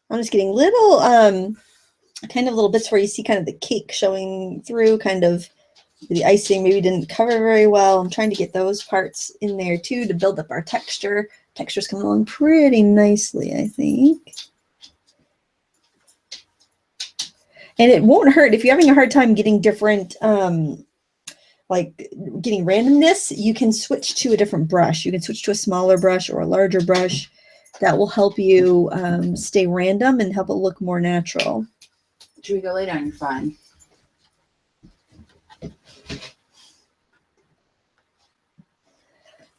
I'm just getting little kind of little bits where you see kind of the cake showing through, kind of. The icing maybe didn't cover very well. I'm trying to get those parts in there too to build up our texture. Texture's coming along pretty nicely, I think. And it won't hurt if you're having a hard time getting different, like getting randomness, you can switch to a different brush. You can switch to a smaller brush or a larger brush. That will help you stay random and help it look more natural. Should we go lay down? You're fine.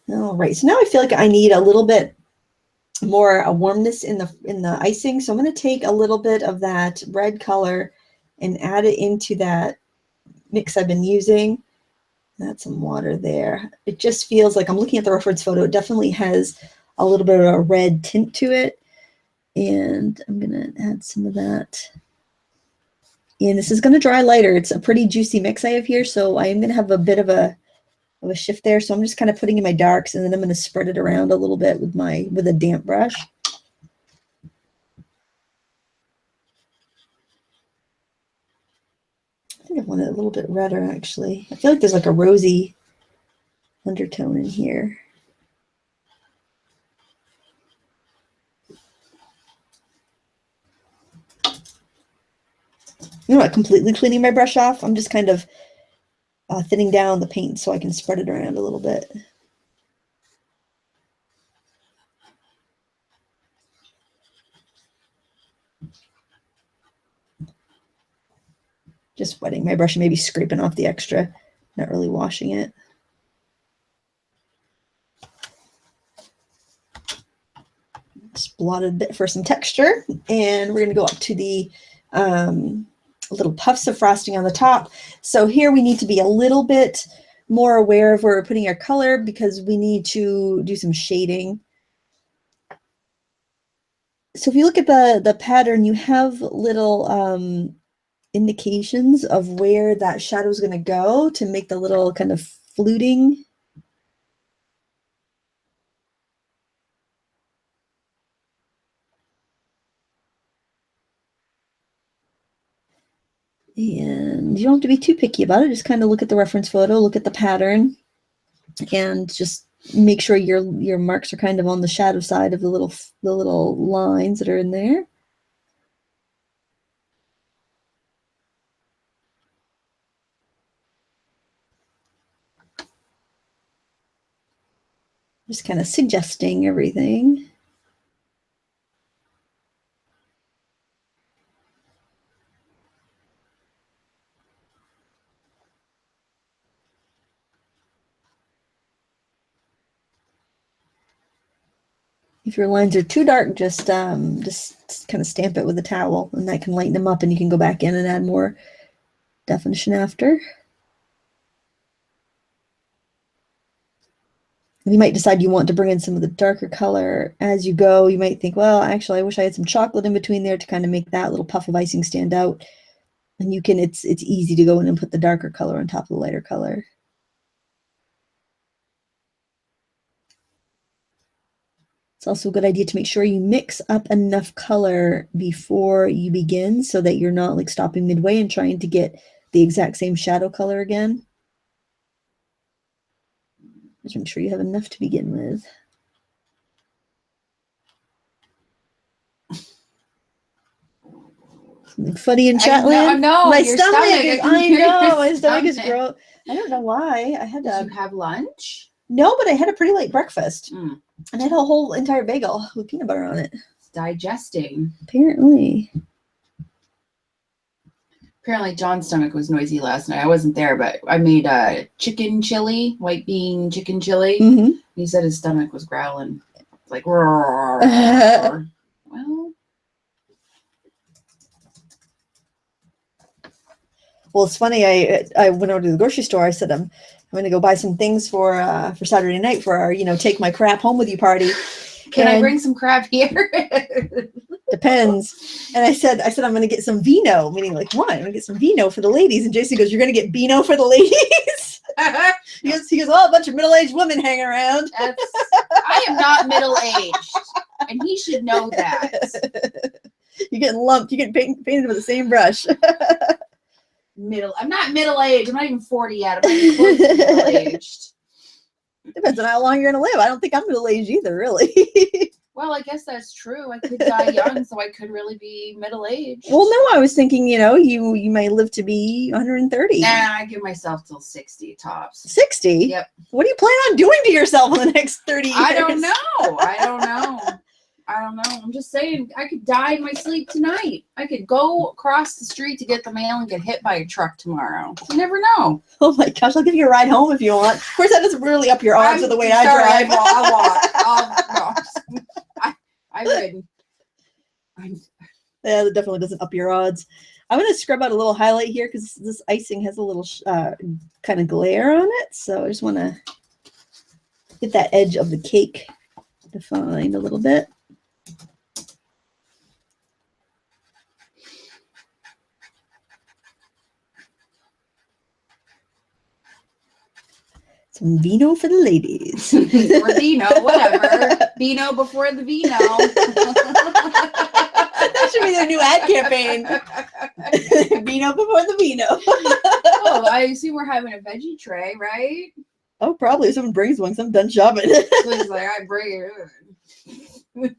All right, so now I feel like I need a little bit more a warmness in the icing. So I'm going to take a little bit of that red color and add it into that mix I've been using. Add some water there. It just feels like I'm looking at the reference photo. It definitely has a little bit of a red tint to it. And I'm going to add some of that. And this is going to dry lighter. It's a pretty juicy mix I have here, so I am going to have a bit of a shift there. So I'm just kind of putting in my darks, and then I'm going to spread it around a little bit with a damp brush. I think I want it a little bit redder, actually. I feel like there's like a rosy undertone in here. I'm not completely cleaning my brush off. I'm just kind of thinning down the paint so I can spread it around a little bit. Just wetting my brush and maybe scraping off the extra, not really washing it. Just blotted a bit for some texture, and we're going to go up to the little puffs of frosting on the top. So here we need to be a little bit more aware of where we're putting our color because we need to do some shading. So if you look at the pattern, you have little indications of where that shadow is going to go to make the little kind of fluting. And you don't have to be too picky about it. Just kind of look at the reference photo, look at the pattern, and just make sure your marks are kind of on the shadow side of the little lines that are in there. Just kind of suggesting everything. If your lines are too dark, just kind of stamp it with a towel, and that can lighten them up, and you can go back in and add more definition after. And you might decide you want to bring in some of the darker color as you go. You might think, well, actually, I wish I had some chocolate in between there to kind of make that little puff of icing stand out. And you can, it's easy to go in and put the darker color on top of the lighter color. It's also a good idea to make sure you mix up enough color before you begin so that you're not like stopping midway and trying to get the exact same shadow color again. Just make sure you have enough to begin with. Something funny in Chatland. No, my stomach is, I know, my stomach is stomach. gross. I don't know why. I had to. Did you have lunch? No, but I had a pretty late breakfast. And I had a whole entire bagel with peanut butter on it. It's digesting. Apparently. Apparently John's stomach was noisy last night. I wasn't there, but I made chicken chili, white bean chicken chili. He said his stomach was growling. It's like, roar, roar. Well, it's funny. I went over to the grocery store. I said, I'm going to go buy some things for Saturday night for our, take my crap home with you party. Can I bring some crap here? Depends. And I said I'm going to get some vino, meaning like wine. I'm going to get some vino for the ladies. And Jason goes, you're going to get vino for the ladies? he goes, well, a bunch of middle-aged women hang around. I am not middle-aged, and he should know that. You're getting lumped. You're getting painted with the same brush. I'm not middle-aged. I'm not even 40 yet. I'm not even close to middle-aged. Depends on how long you're going to live. I don't think I'm middle-aged either, really. Well, I guess that's true. I could die young, so I could really be middle-aged. Well, no, I was thinking, you might live to be 130. Nah, I give myself till 60 tops. 60? Yep. What do you plan on doing to yourself in the next 30 years? I don't know. I'm just saying, I could die in my sleep tonight. I could go across the street to get the mail and get hit by a truck tomorrow. You never know. Oh my gosh, I'll give you a ride home if you want. Of course, that doesn't really up your odds of the way I drive. I'll walk. I would. Yeah, that definitely doesn't up your odds. I'm going to scrub out a little highlight here because this icing has a little kind of glare on it. So I just want to get that edge of the cake defined a little bit. Some vino for the ladies. Or vino, whatever. Vino before the vino. That should be their new ad campaign. Vino before the vino. Oh, I assume we're having a veggie tray, right? Oh, probably. If someone brings one, 'cause I'm done shopping. So he's like, I bring it.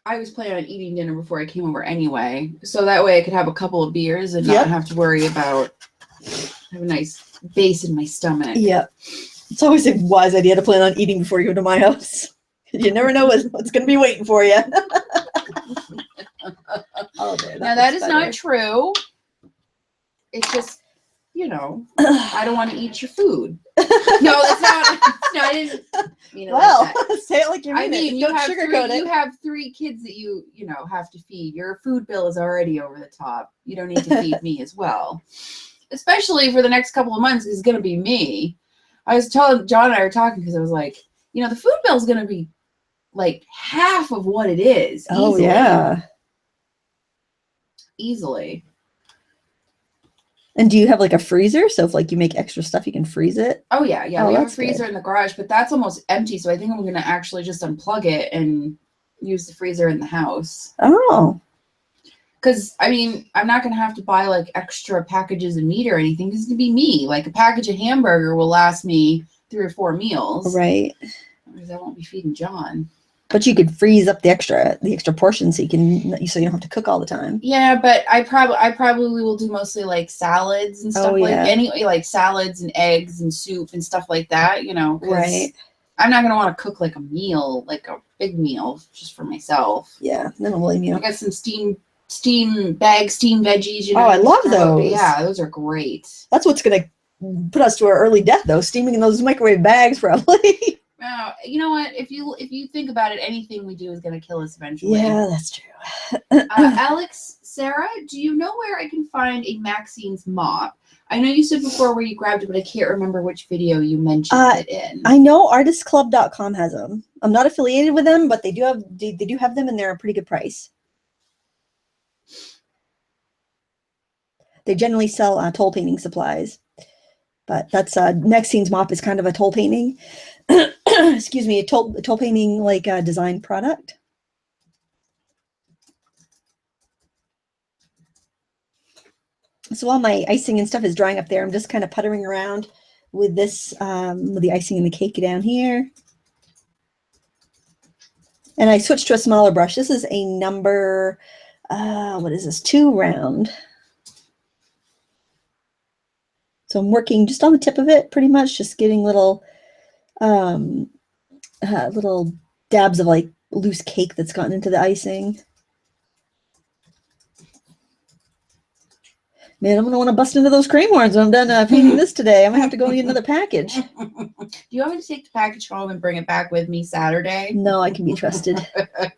I was planning on eating dinner before I came over anyway, so that way I could have a couple of beers and not have to worry about have a nice base in my stomach. Yeah, it's always a wise idea to plan on eating before you go to my house. You never know what's going to be waiting for you. Oh, now that is not true. It's just, I don't want to eat your food. No, that's not. I didn't. Well, like say it like you mean. I mean, it. Don't sugarcoat it. You have 3 kids that you have to feed. Your food bill is already over the top. You don't need to feed me as well. Especially for the next couple of months, it's going to be me. I was telling John and I were talking because I was like, the food bill is going to be like half of what it is. Oh, easily. yeah. Easily. And do you have like a freezer? So if you make extra stuff, you can freeze it? Oh, yeah. Yeah. Oh, we have a freezer in the garage, but that's almost empty. So I think I'm going to actually just unplug it and use the freezer in the house. Oh. Because, I'm not going to have to buy like extra packages of meat or anything. Because it's going to be me. Like a package of hamburger will last me 3 or 4 meals. Right. Because I won't be feeding John. But you could freeze up the extra portion so you don't have to cook all the time. Yeah, but I probably will do mostly like salads and stuff like salads and eggs and soup and stuff like that, Right. I'm not gonna want to cook like a meal, like a big meal just for myself. Yeah, then I'll blame you. I got some steamed veggies, Oh, I love those. Yeah, those are great. That's what's gonna put us to our early death, though, steaming in those microwave bags, probably. You know what? If you think about it, anything we do is going to kill us eventually. Yeah, that's true. Alex, Sarah, do you know where I can find a Maxine's mop? I know you said before where you grabbed it, but I can't remember which video you mentioned it in. I know artistclub.com has them. I'm not affiliated with them, but they do have them, and they're a pretty good price. They generally sell toll painting supplies, but that's Maxine's mop is kind of a toll painting. Excuse me, a toll painting like design product. So while my icing and stuff is drying up there, I'm just kind of puttering around with this, with the icing and the cake down here. And I switched to a smaller brush. This is a number, what is this, 2 round. So I'm working just on the tip of it, pretty much, just getting little little dabs of like loose cake that's gotten into the icing. Man, I'm going to want to bust into those cream horns when I'm done painting this today. I'm going to have to go get another package. Do you want me to take the package home and bring it back with me Saturday? No, I can be trusted.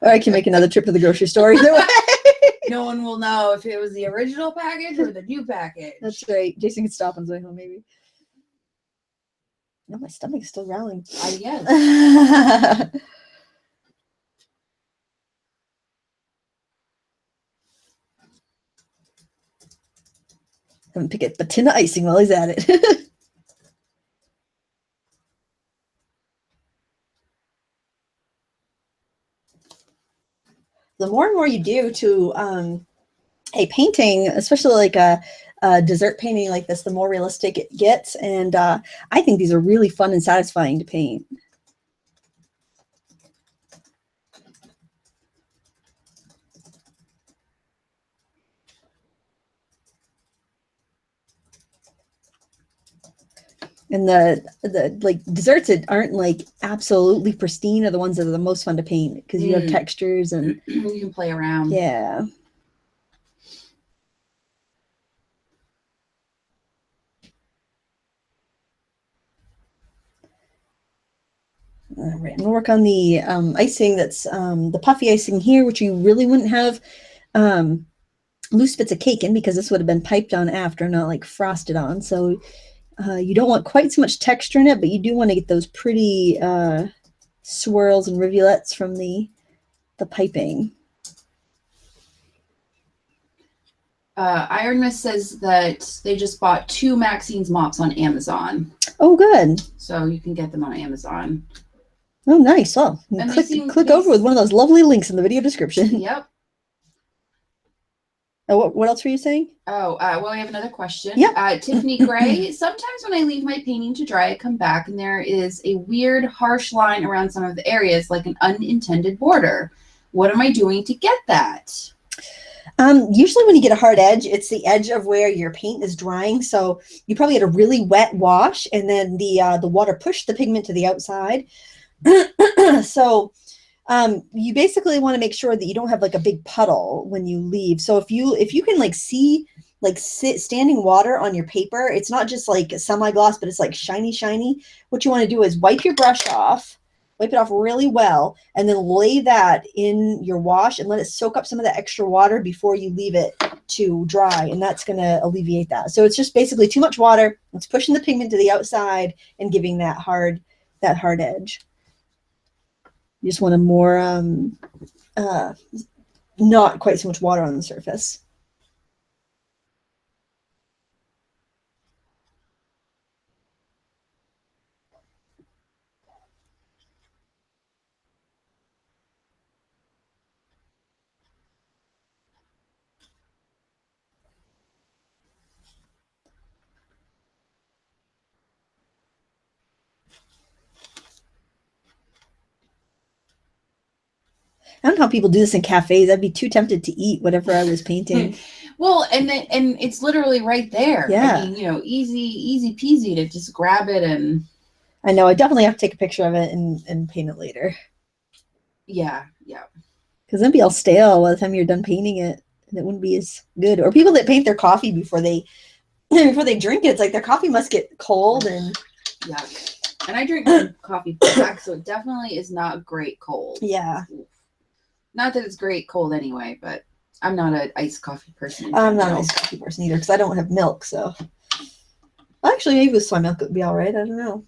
Or I can make another trip to the grocery store either way. No one will know if it was the original package or the new package. That's right. Jason can stop on his way home, maybe. No, my stomach is still growling. Yes. I'm pick a tin of icing while he's at it. The more and more you do to a painting, especially like a dessert painting like this, the more realistic it gets. And I think these are really fun and satisfying to paint. And the like desserts that aren't like absolutely pristine are the ones that are the most fun to paint because you have textures and you can play around. Yeah. All right, I'm gonna work on the icing that's the puffy icing here, which you really wouldn't have loose bits of cake in because this would have been piped on after, not like frosted on. So you don't want quite so much texture in it, but you do want to get those pretty swirls and rivulets from the piping. Iron Mist says that they just bought 2 Maxine's mops on Amazon. Oh, good. So you can get them on Amazon. Oh, nice. Well, click over with one of those lovely links in the video description. Yep. Oh, what else were you saying? Oh, well, I have another question. Yeah. Tiffany Gray, sometimes when I leave my painting to dry, I come back and there is a weird, harsh line around some of the areas, like an unintended border. What am I doing to get that? Usually when you get a hard edge, it's the edge of where your paint is drying. So you probably had a really wet wash and then the water pushed the pigment to the outside. So you basically want to make sure that you don't have like a big puddle when you leave. So if you can like see like standing water on your paper, it's not just like semi-gloss, but it's like shiny. What you want to do is wipe your brush off, wipe it off really well, and then lay that in your wash and let it soak up some of the extra water before you leave it to dry. And that's going to alleviate that. So it's just basically too much water. It's pushing the pigment to the outside and giving that hard edge. You just want a more, not quite so much water on the surface. I don't know how people do this in cafes. I'd be too tempted to eat whatever I was painting. Well, and it's literally right there. Yeah. I mean, easy peasy to just grab it and. I know. I definitely have to take a picture of it and paint it later. Yeah. Because then it'd be all stale by the time you're done painting it, and it wouldn't be as good. Or people that paint their coffee before they before they drink it, it's like their coffee must get cold and yeah. And I drink my coffee black, so it definitely is not great cold. Yeah. Not that it's great cold anyway, but I'm not an iced coffee person. I'm not an iced coffee person either because I don't have milk. So actually, maybe with soy milk it would be all right. I don't know.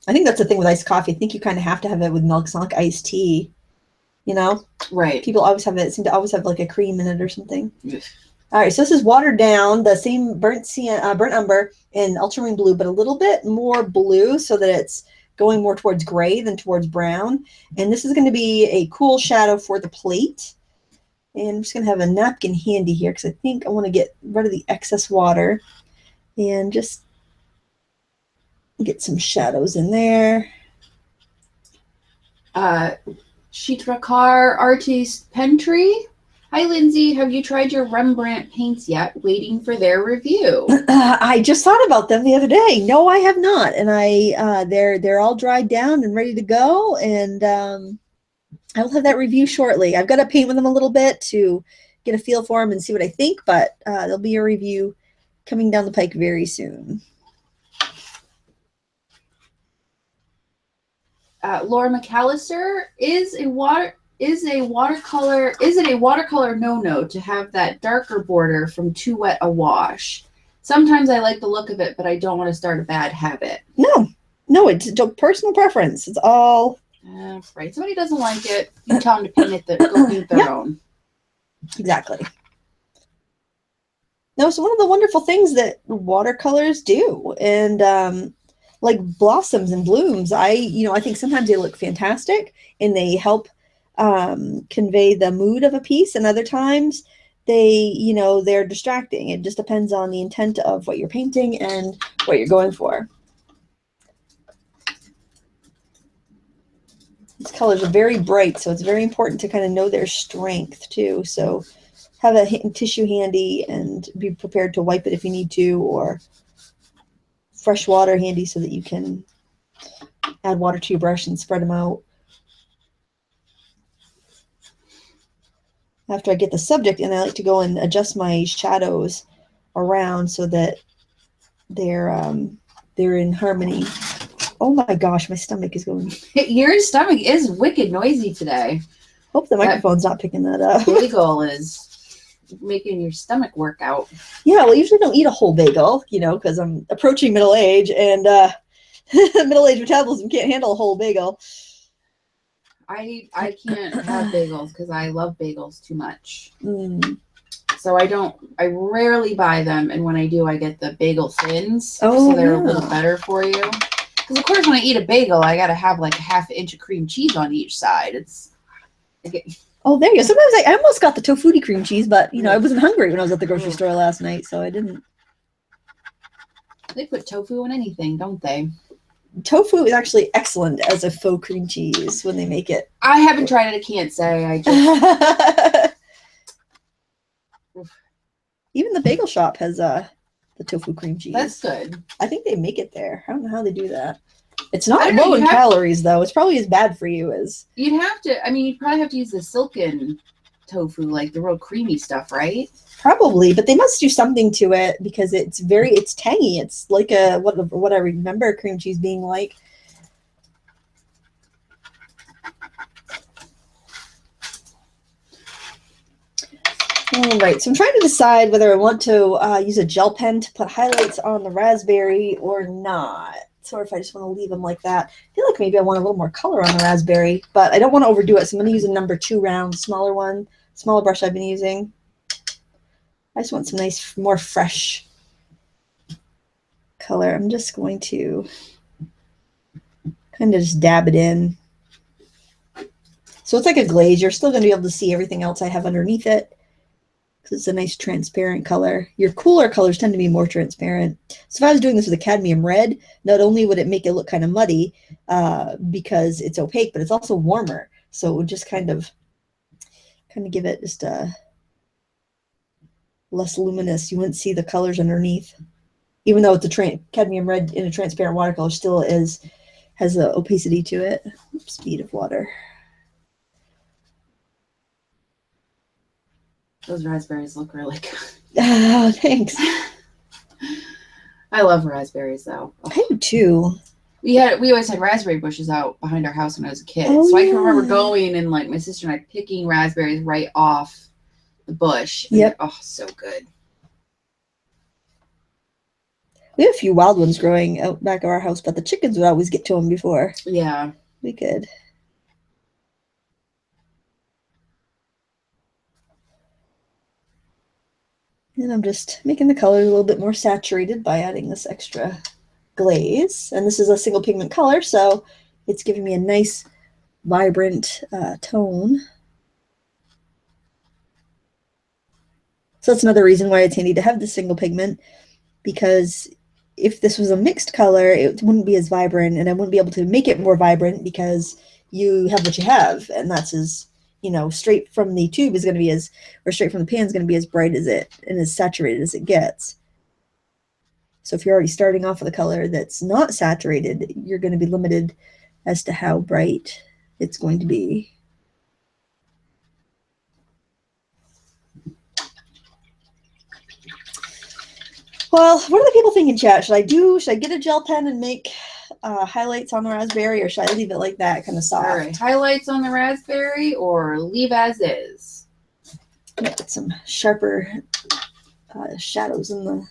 I think that's the thing with iced coffee. I think you kind of have to have it with milk. It's not like iced tea, you know? Right. People always have it. Seem to always have like a cream in it or something. All right, so this is watered down, the same burnt umber in ultramarine blue, but a little bit more blue so that it's going more towards gray than towards brown. And this is going to be a cool shadow for the plate. And I'm just going to have a napkin handy here because I think I want to get rid of the excess water and just get some shadows in there. Chitrakar Artist Pentry. Hi, Lindsay. Have you tried your Rembrandt paints yet? Waiting for their review. I just thought about them the other day. No, I have not, and they're all dried down and ready to go. And I will have that review shortly. I've got to paint with them a little bit to get a feel for them and see what I think. But there'll be a review coming down the pike very soon. Laura McAllister, is it a watercolor no-no to have that darker border from Too Wet a Wash? Sometimes I like the look of it, but I don't want to start a bad habit. No, it's personal preference. It's all right. Somebody doesn't like it, you tell them to paint it. Go paint their own. Exactly. No, it's one of the wonderful things that watercolors do, and like blossoms and blooms, I think sometimes they look fantastic and they help convey the mood of a piece, and other times they're distracting. It just depends on the intent of what you're painting and what you're going for. These colors are very bright, so it's very important to kind of know their strength too. So have a tissue handy and be prepared to wipe it if you need to, or fresh water handy so that you can add water to your brush and spread them out. After I get the subject in, I like to go and adjust my shadows around so that they're in harmony. Oh my gosh, my stomach is going. Your stomach is wicked noisy today. Hope the microphone's not picking that up. Bagel is making your stomach work out. Yeah, well, I usually don't eat a whole bagel, because I'm approaching middle age, and middle age metabolism can't handle a whole bagel. I can't have bagels because I love bagels too much. So I rarely buy them, and when I do, I get the bagel thins, so they're a little better for you. Because of course, when I eat a bagel, I gotta have like a half inch of cream cheese on each side. Oh, there you go. Sometimes I almost got the tofutti cream cheese, but I wasn't hungry when I was at the grocery store last night, so I didn't. They put tofu in anything, don't they? Tofu is actually excellent as a faux cream cheese when they make it. I haven't tried it. I can't say. I just even the bagel shop has the tofu cream cheese. That's good. I think they make it there. I don't know how they do that. It's not low in calories, though. It's probably as bad for you as... You'd probably have to use the silken tofu, like the real creamy stuff, right? Probably, but they must do something to it because it's tangy. It's like what I remember cream cheese being like. All right, so I'm trying to decide whether I want to use a gel pen to put highlights on the raspberry or not. Or if I just want to leave them like that. I feel like maybe I want a little more color on the raspberry, but I don't want to overdo it. So I'm going to use a number 2 round, smaller brush I've been using. I just want some nice, more fresh color. I'm just going to kind of just dab it in. So it's like a glaze. You're still going to be able to see everything else I have underneath it because it's a nice transparent color. Your cooler colors tend to be more transparent. So if I was doing this with a cadmium red, not only would it make it look kind of muddy because it's opaque, but it's also warmer. So it would just kind of give it just a less luminous. You wouldn't see the colors underneath. Even though it's a cadmium red in a transparent watercolor, still has the opacity to it. Speed of water. Those raspberries look really good. Oh, thanks. I love raspberries though. I do too. We always had raspberry bushes out behind our house when I was a kid. Oh, so I yeah. can remember going and like my sister and I picking raspberries right off the bush. Yep. Oh, so good. We have a few wild ones growing out back of our house, but the chickens would always get to them before Yeah. we could. And I'm just making the color a little bit more saturated by adding this extra glaze. And this is a single pigment color, so it's giving me a nice, vibrant tone. So that's another reason why it's handy to have the single pigment, because if this was a mixed color, it wouldn't be as vibrant, and I wouldn't be able to make it more vibrant because you have what you have, and that's as, you know, straight from the tube is going to be as, or straight from the pan is going to be as bright as it and as saturated as it gets. So if you're already starting off with a color that's not saturated, you're going to be limited as to how bright it's going to be. Well, what are the people thinking, chat? Should I get a gel pen and make highlights on the raspberry, or should I leave it like that, kind of soft? All right, highlights on the raspberry or leave as is? Get some sharper shadows on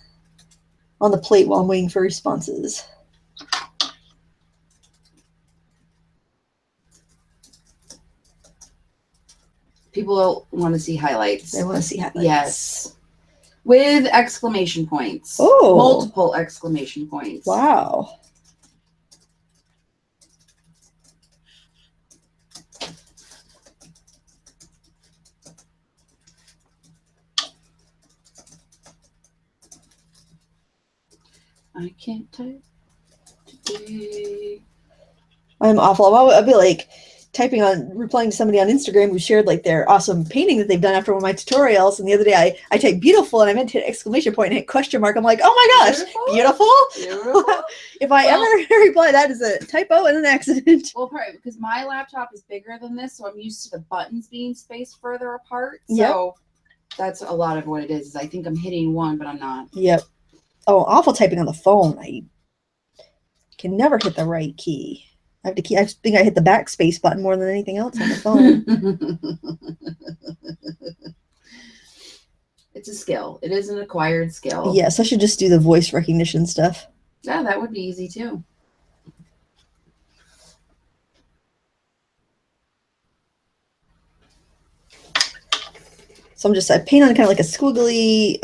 the plate while I'm waiting for responses. People want to see highlights. They want to see highlights. Yes. With exclamation points. Oh. Multiple exclamation points. Wow. I can't type today. I'm awful. I'll be like replying to somebody on Instagram who shared like their awesome painting that they've done after one of my tutorials. And the other day I typed beautiful and I meant to hit exclamation point and hit question mark. I'm like, oh my gosh, beautiful. If I ever reply that as a typo and an accident. Well, probably because my laptop is bigger than this, so I'm used to the buttons being spaced further apart. Yep. So that's a lot of what it is I think I'm hitting one, but I'm not. Yep. Oh, awful typing on the phone. I can never hit the right key. I think I hit the backspace button more than anything else on the phone. It's a skill. It is an acquired skill. Yes, I should just do the voice recognition stuff. Yeah, that would be easy too. So I paint on kind of like a squiggly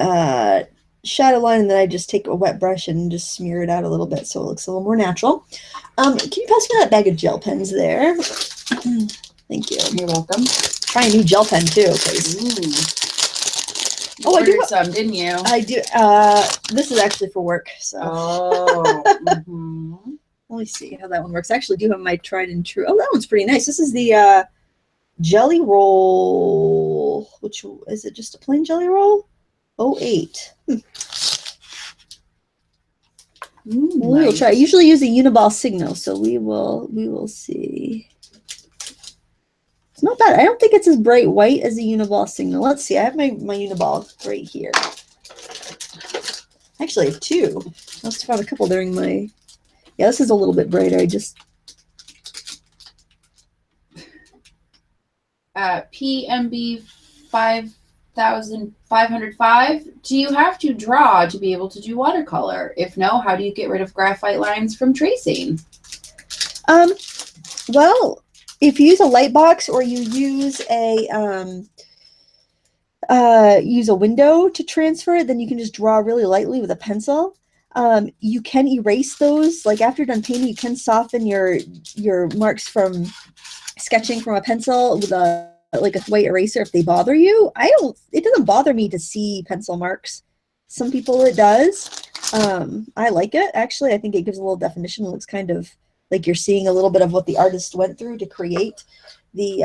shadow line, and then I just take a wet brush and just smear it out a little bit so it looks a little more natural. Can you pass me that bag of gel pens there? Thank you. You're welcome. Try a new gel pen too, please. Oh, I do some, didn't you? I do. This is actually for work, so. Oh. Let me see how that one works. I actually do have my tried and true. Oh, that one's pretty nice. This is the jelly roll. Which is it? Just a plain jelly roll? 08. We'll try. I usually use a Uniball Signo, so we will see. It's not bad. I don't think it's as bright white as the Uniball Signo. Let's see. I have my Uniball right here. Actually, I have two. I must have found a couple during my. Yeah, this is a little bit brighter. I just. PMB 5505. Do you have to draw to be able to do watercolor? If no, how do you get rid of graphite lines from tracing? Well, if you use a light box or you use a window to transfer it, then you can just draw really lightly with a pencil. You can erase those. Like after you're done painting, you can soften your marks from sketching from a pencil with a white eraser if they bother you. It doesn't bother me to see pencil marks. Some people it does. I like it actually. I think it gives a little definition. It looks kind of like you're seeing a little bit of what the artist went through to create the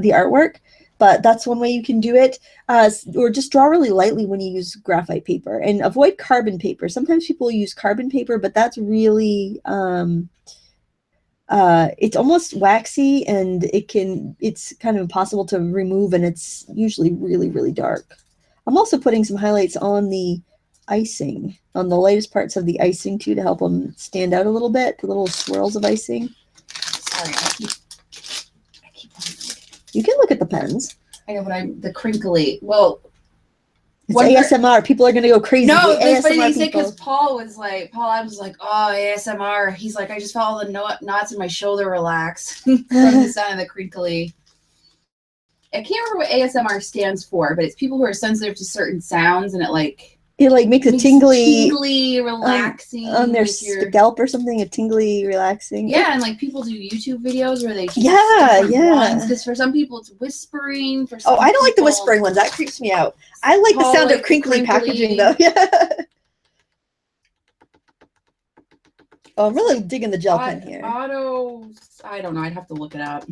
artwork. But that's one way you can do it. Or just draw really lightly when you use graphite paper, and avoid carbon paper. Sometimes people use carbon paper, but that's really It's almost waxy, and it's kind of impossible to remove, and it's usually really, really dark. I'm also putting some highlights on the icing, on the lightest parts of the icing too, to help them stand out a little bit, the little swirls of icing. Sorry, I keep You can look at the pens. I know, but the crinkly. Well, it's ASMR. People are going to go crazy. No, that's funny you say, because Paul Adams was like, oh, ASMR. He's like, I just felt all the knots in my shoulder relax from the sound of the crinkly. I can't remember what ASMR stands for, but it's people who are sensitive to certain sounds, and it makes a tingly, relaxing on their scalp or something. A tingly, relaxing. Yeah, and like people do YouTube videos where they choose ones, because for some people it's whispering. For some I don't like the whispering ones. That creeps me out. I like the sound of crinkly packaging though. Yeah. Oh, I'm really digging the gel pen here. I don't know. I'd have to look it up.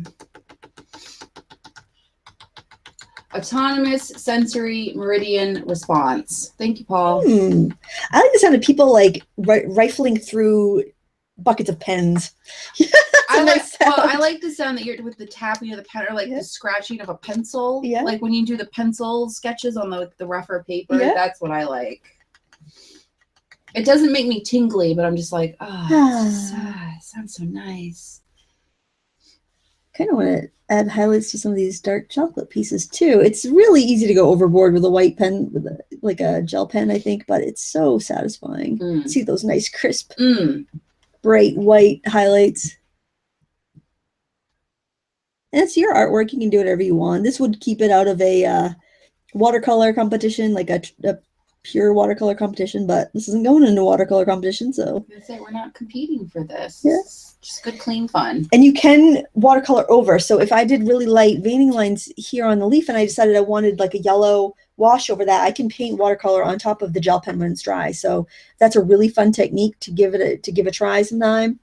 Autonomous sensory meridian response. Thank you, Paul. I like the sound of people like rifling through buckets of pens. I like the sound that you're with the tapping of the pen, or like the scratching of a pencil. Yeah. Like when you do the pencil sketches on the rougher paper. Yeah. That's what I like. It doesn't make me tingly, but I'm just like, it sounds so nice. Kind of want to add highlights to some of these dark chocolate pieces too. It's really easy to go overboard with a white pen, with like a gel pen, I think, but it's so satisfying. See those nice crisp, bright white highlights. And it's your artwork. You can do whatever you want. This would keep it out of a watercolor competition, like a pure watercolor competition, but this isn't going into a watercolor competition, so. I was gonna say, we're not competing for this. Yes. Just good, clean fun. And you can watercolor over. So if I did really light veining lines here on the leaf and I decided I wanted like a yellow wash over that, I can paint watercolor on top of the gel pen when it's dry. So that's a really fun technique to give a try sometime.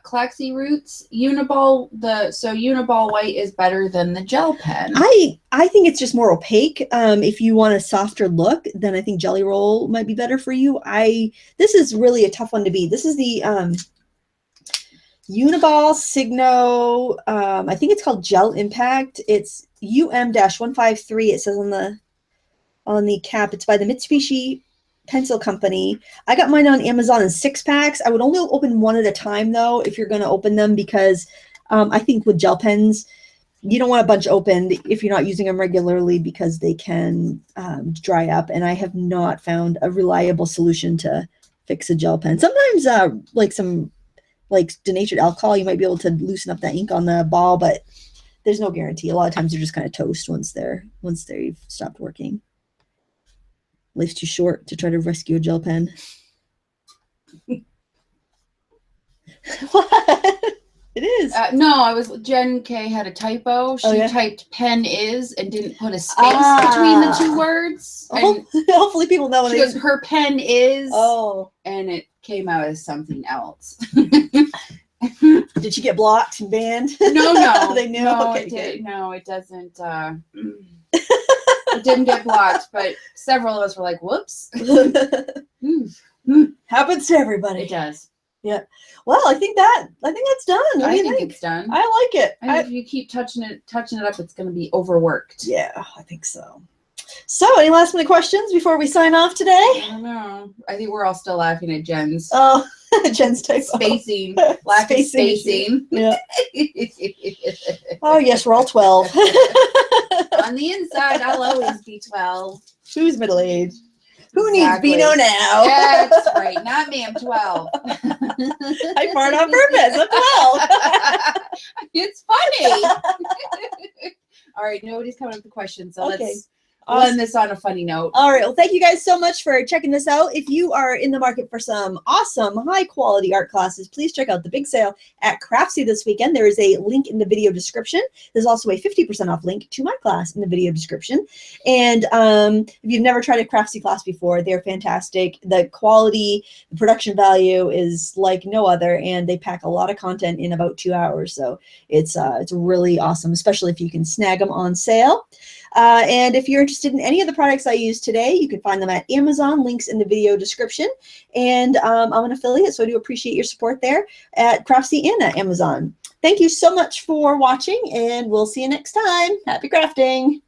Claxy Roots, Uniball, Uniball white is better than the gel pen. I think it's just more opaque. If you want a softer look, then I think Jelly Roll might be better for you. This is really a tough one to beat. This is the Uniball Signo. I think it's called Gel Impact. It's UM-153. It says on the cap. It's by the Mitsubishi Pencil Company. I got mine on Amazon in 6-packs. I would only open one at a time though, if you're going to open them, because I think with gel pens, you don't want a bunch opened if you're not using them regularly, because they can dry up. And I have not found a reliable solution to fix a gel pen. Sometimes like some denatured alcohol, you might be able to loosen up that ink on the ball, but there's no guarantee. A lot of times they're just kind of toast once they've stopped working. Life's too short to try to rescue a gel pen. What? It is. No, Jen K had a typo. She typed pen is and didn't put a space between the two words. And hopefully people know what she goes, her pen is. Oh. And it came out as something else. Did she get blocked and banned? No. They knew. No, Okay, no, it doesn't. It didn't get blocked, but several of us were like, whoops. Happens to everybody. It does. Yeah. Well, I think that's done. I think it's done. I like it. If you keep touching it up, it's going to be overworked. Yeah, I think so. So, any last minute questions before we sign off today? I don't know. I think we're all still laughing at Jen's. Oh, Jen's typo. Spacing. Lack of spacing. Yeah. Oh, yes, we're all 12. On the inside, I'll always be 12. Who's middle-aged? Who needs Beano now? Yeah, that's right. Not me. I'm 12. I fart on purpose. I'm 12. It's funny. All right. Nobody's coming up with questions, so let's end this on a funny note. All right. Well, thank you guys so much for checking this out. If you are in the market for some awesome, high-quality art classes, please check out the big sale at Craftsy this weekend. There is a link in the video description. There's also a 50% off link to my class in the video description. And if you've never tried a Craftsy class before, they're fantastic. The quality, the production value is like no other, and they pack a lot of content in about 2 hours. So it's really awesome, especially if you can snag them on sale. And if you're interested in any of the products I use today, you can find them at Amazon, links in the video description. And I'm an affiliate, so I do appreciate your support there at Craftsy and at Amazon. Thank you so much for watching, and we'll see you next time. Happy crafting!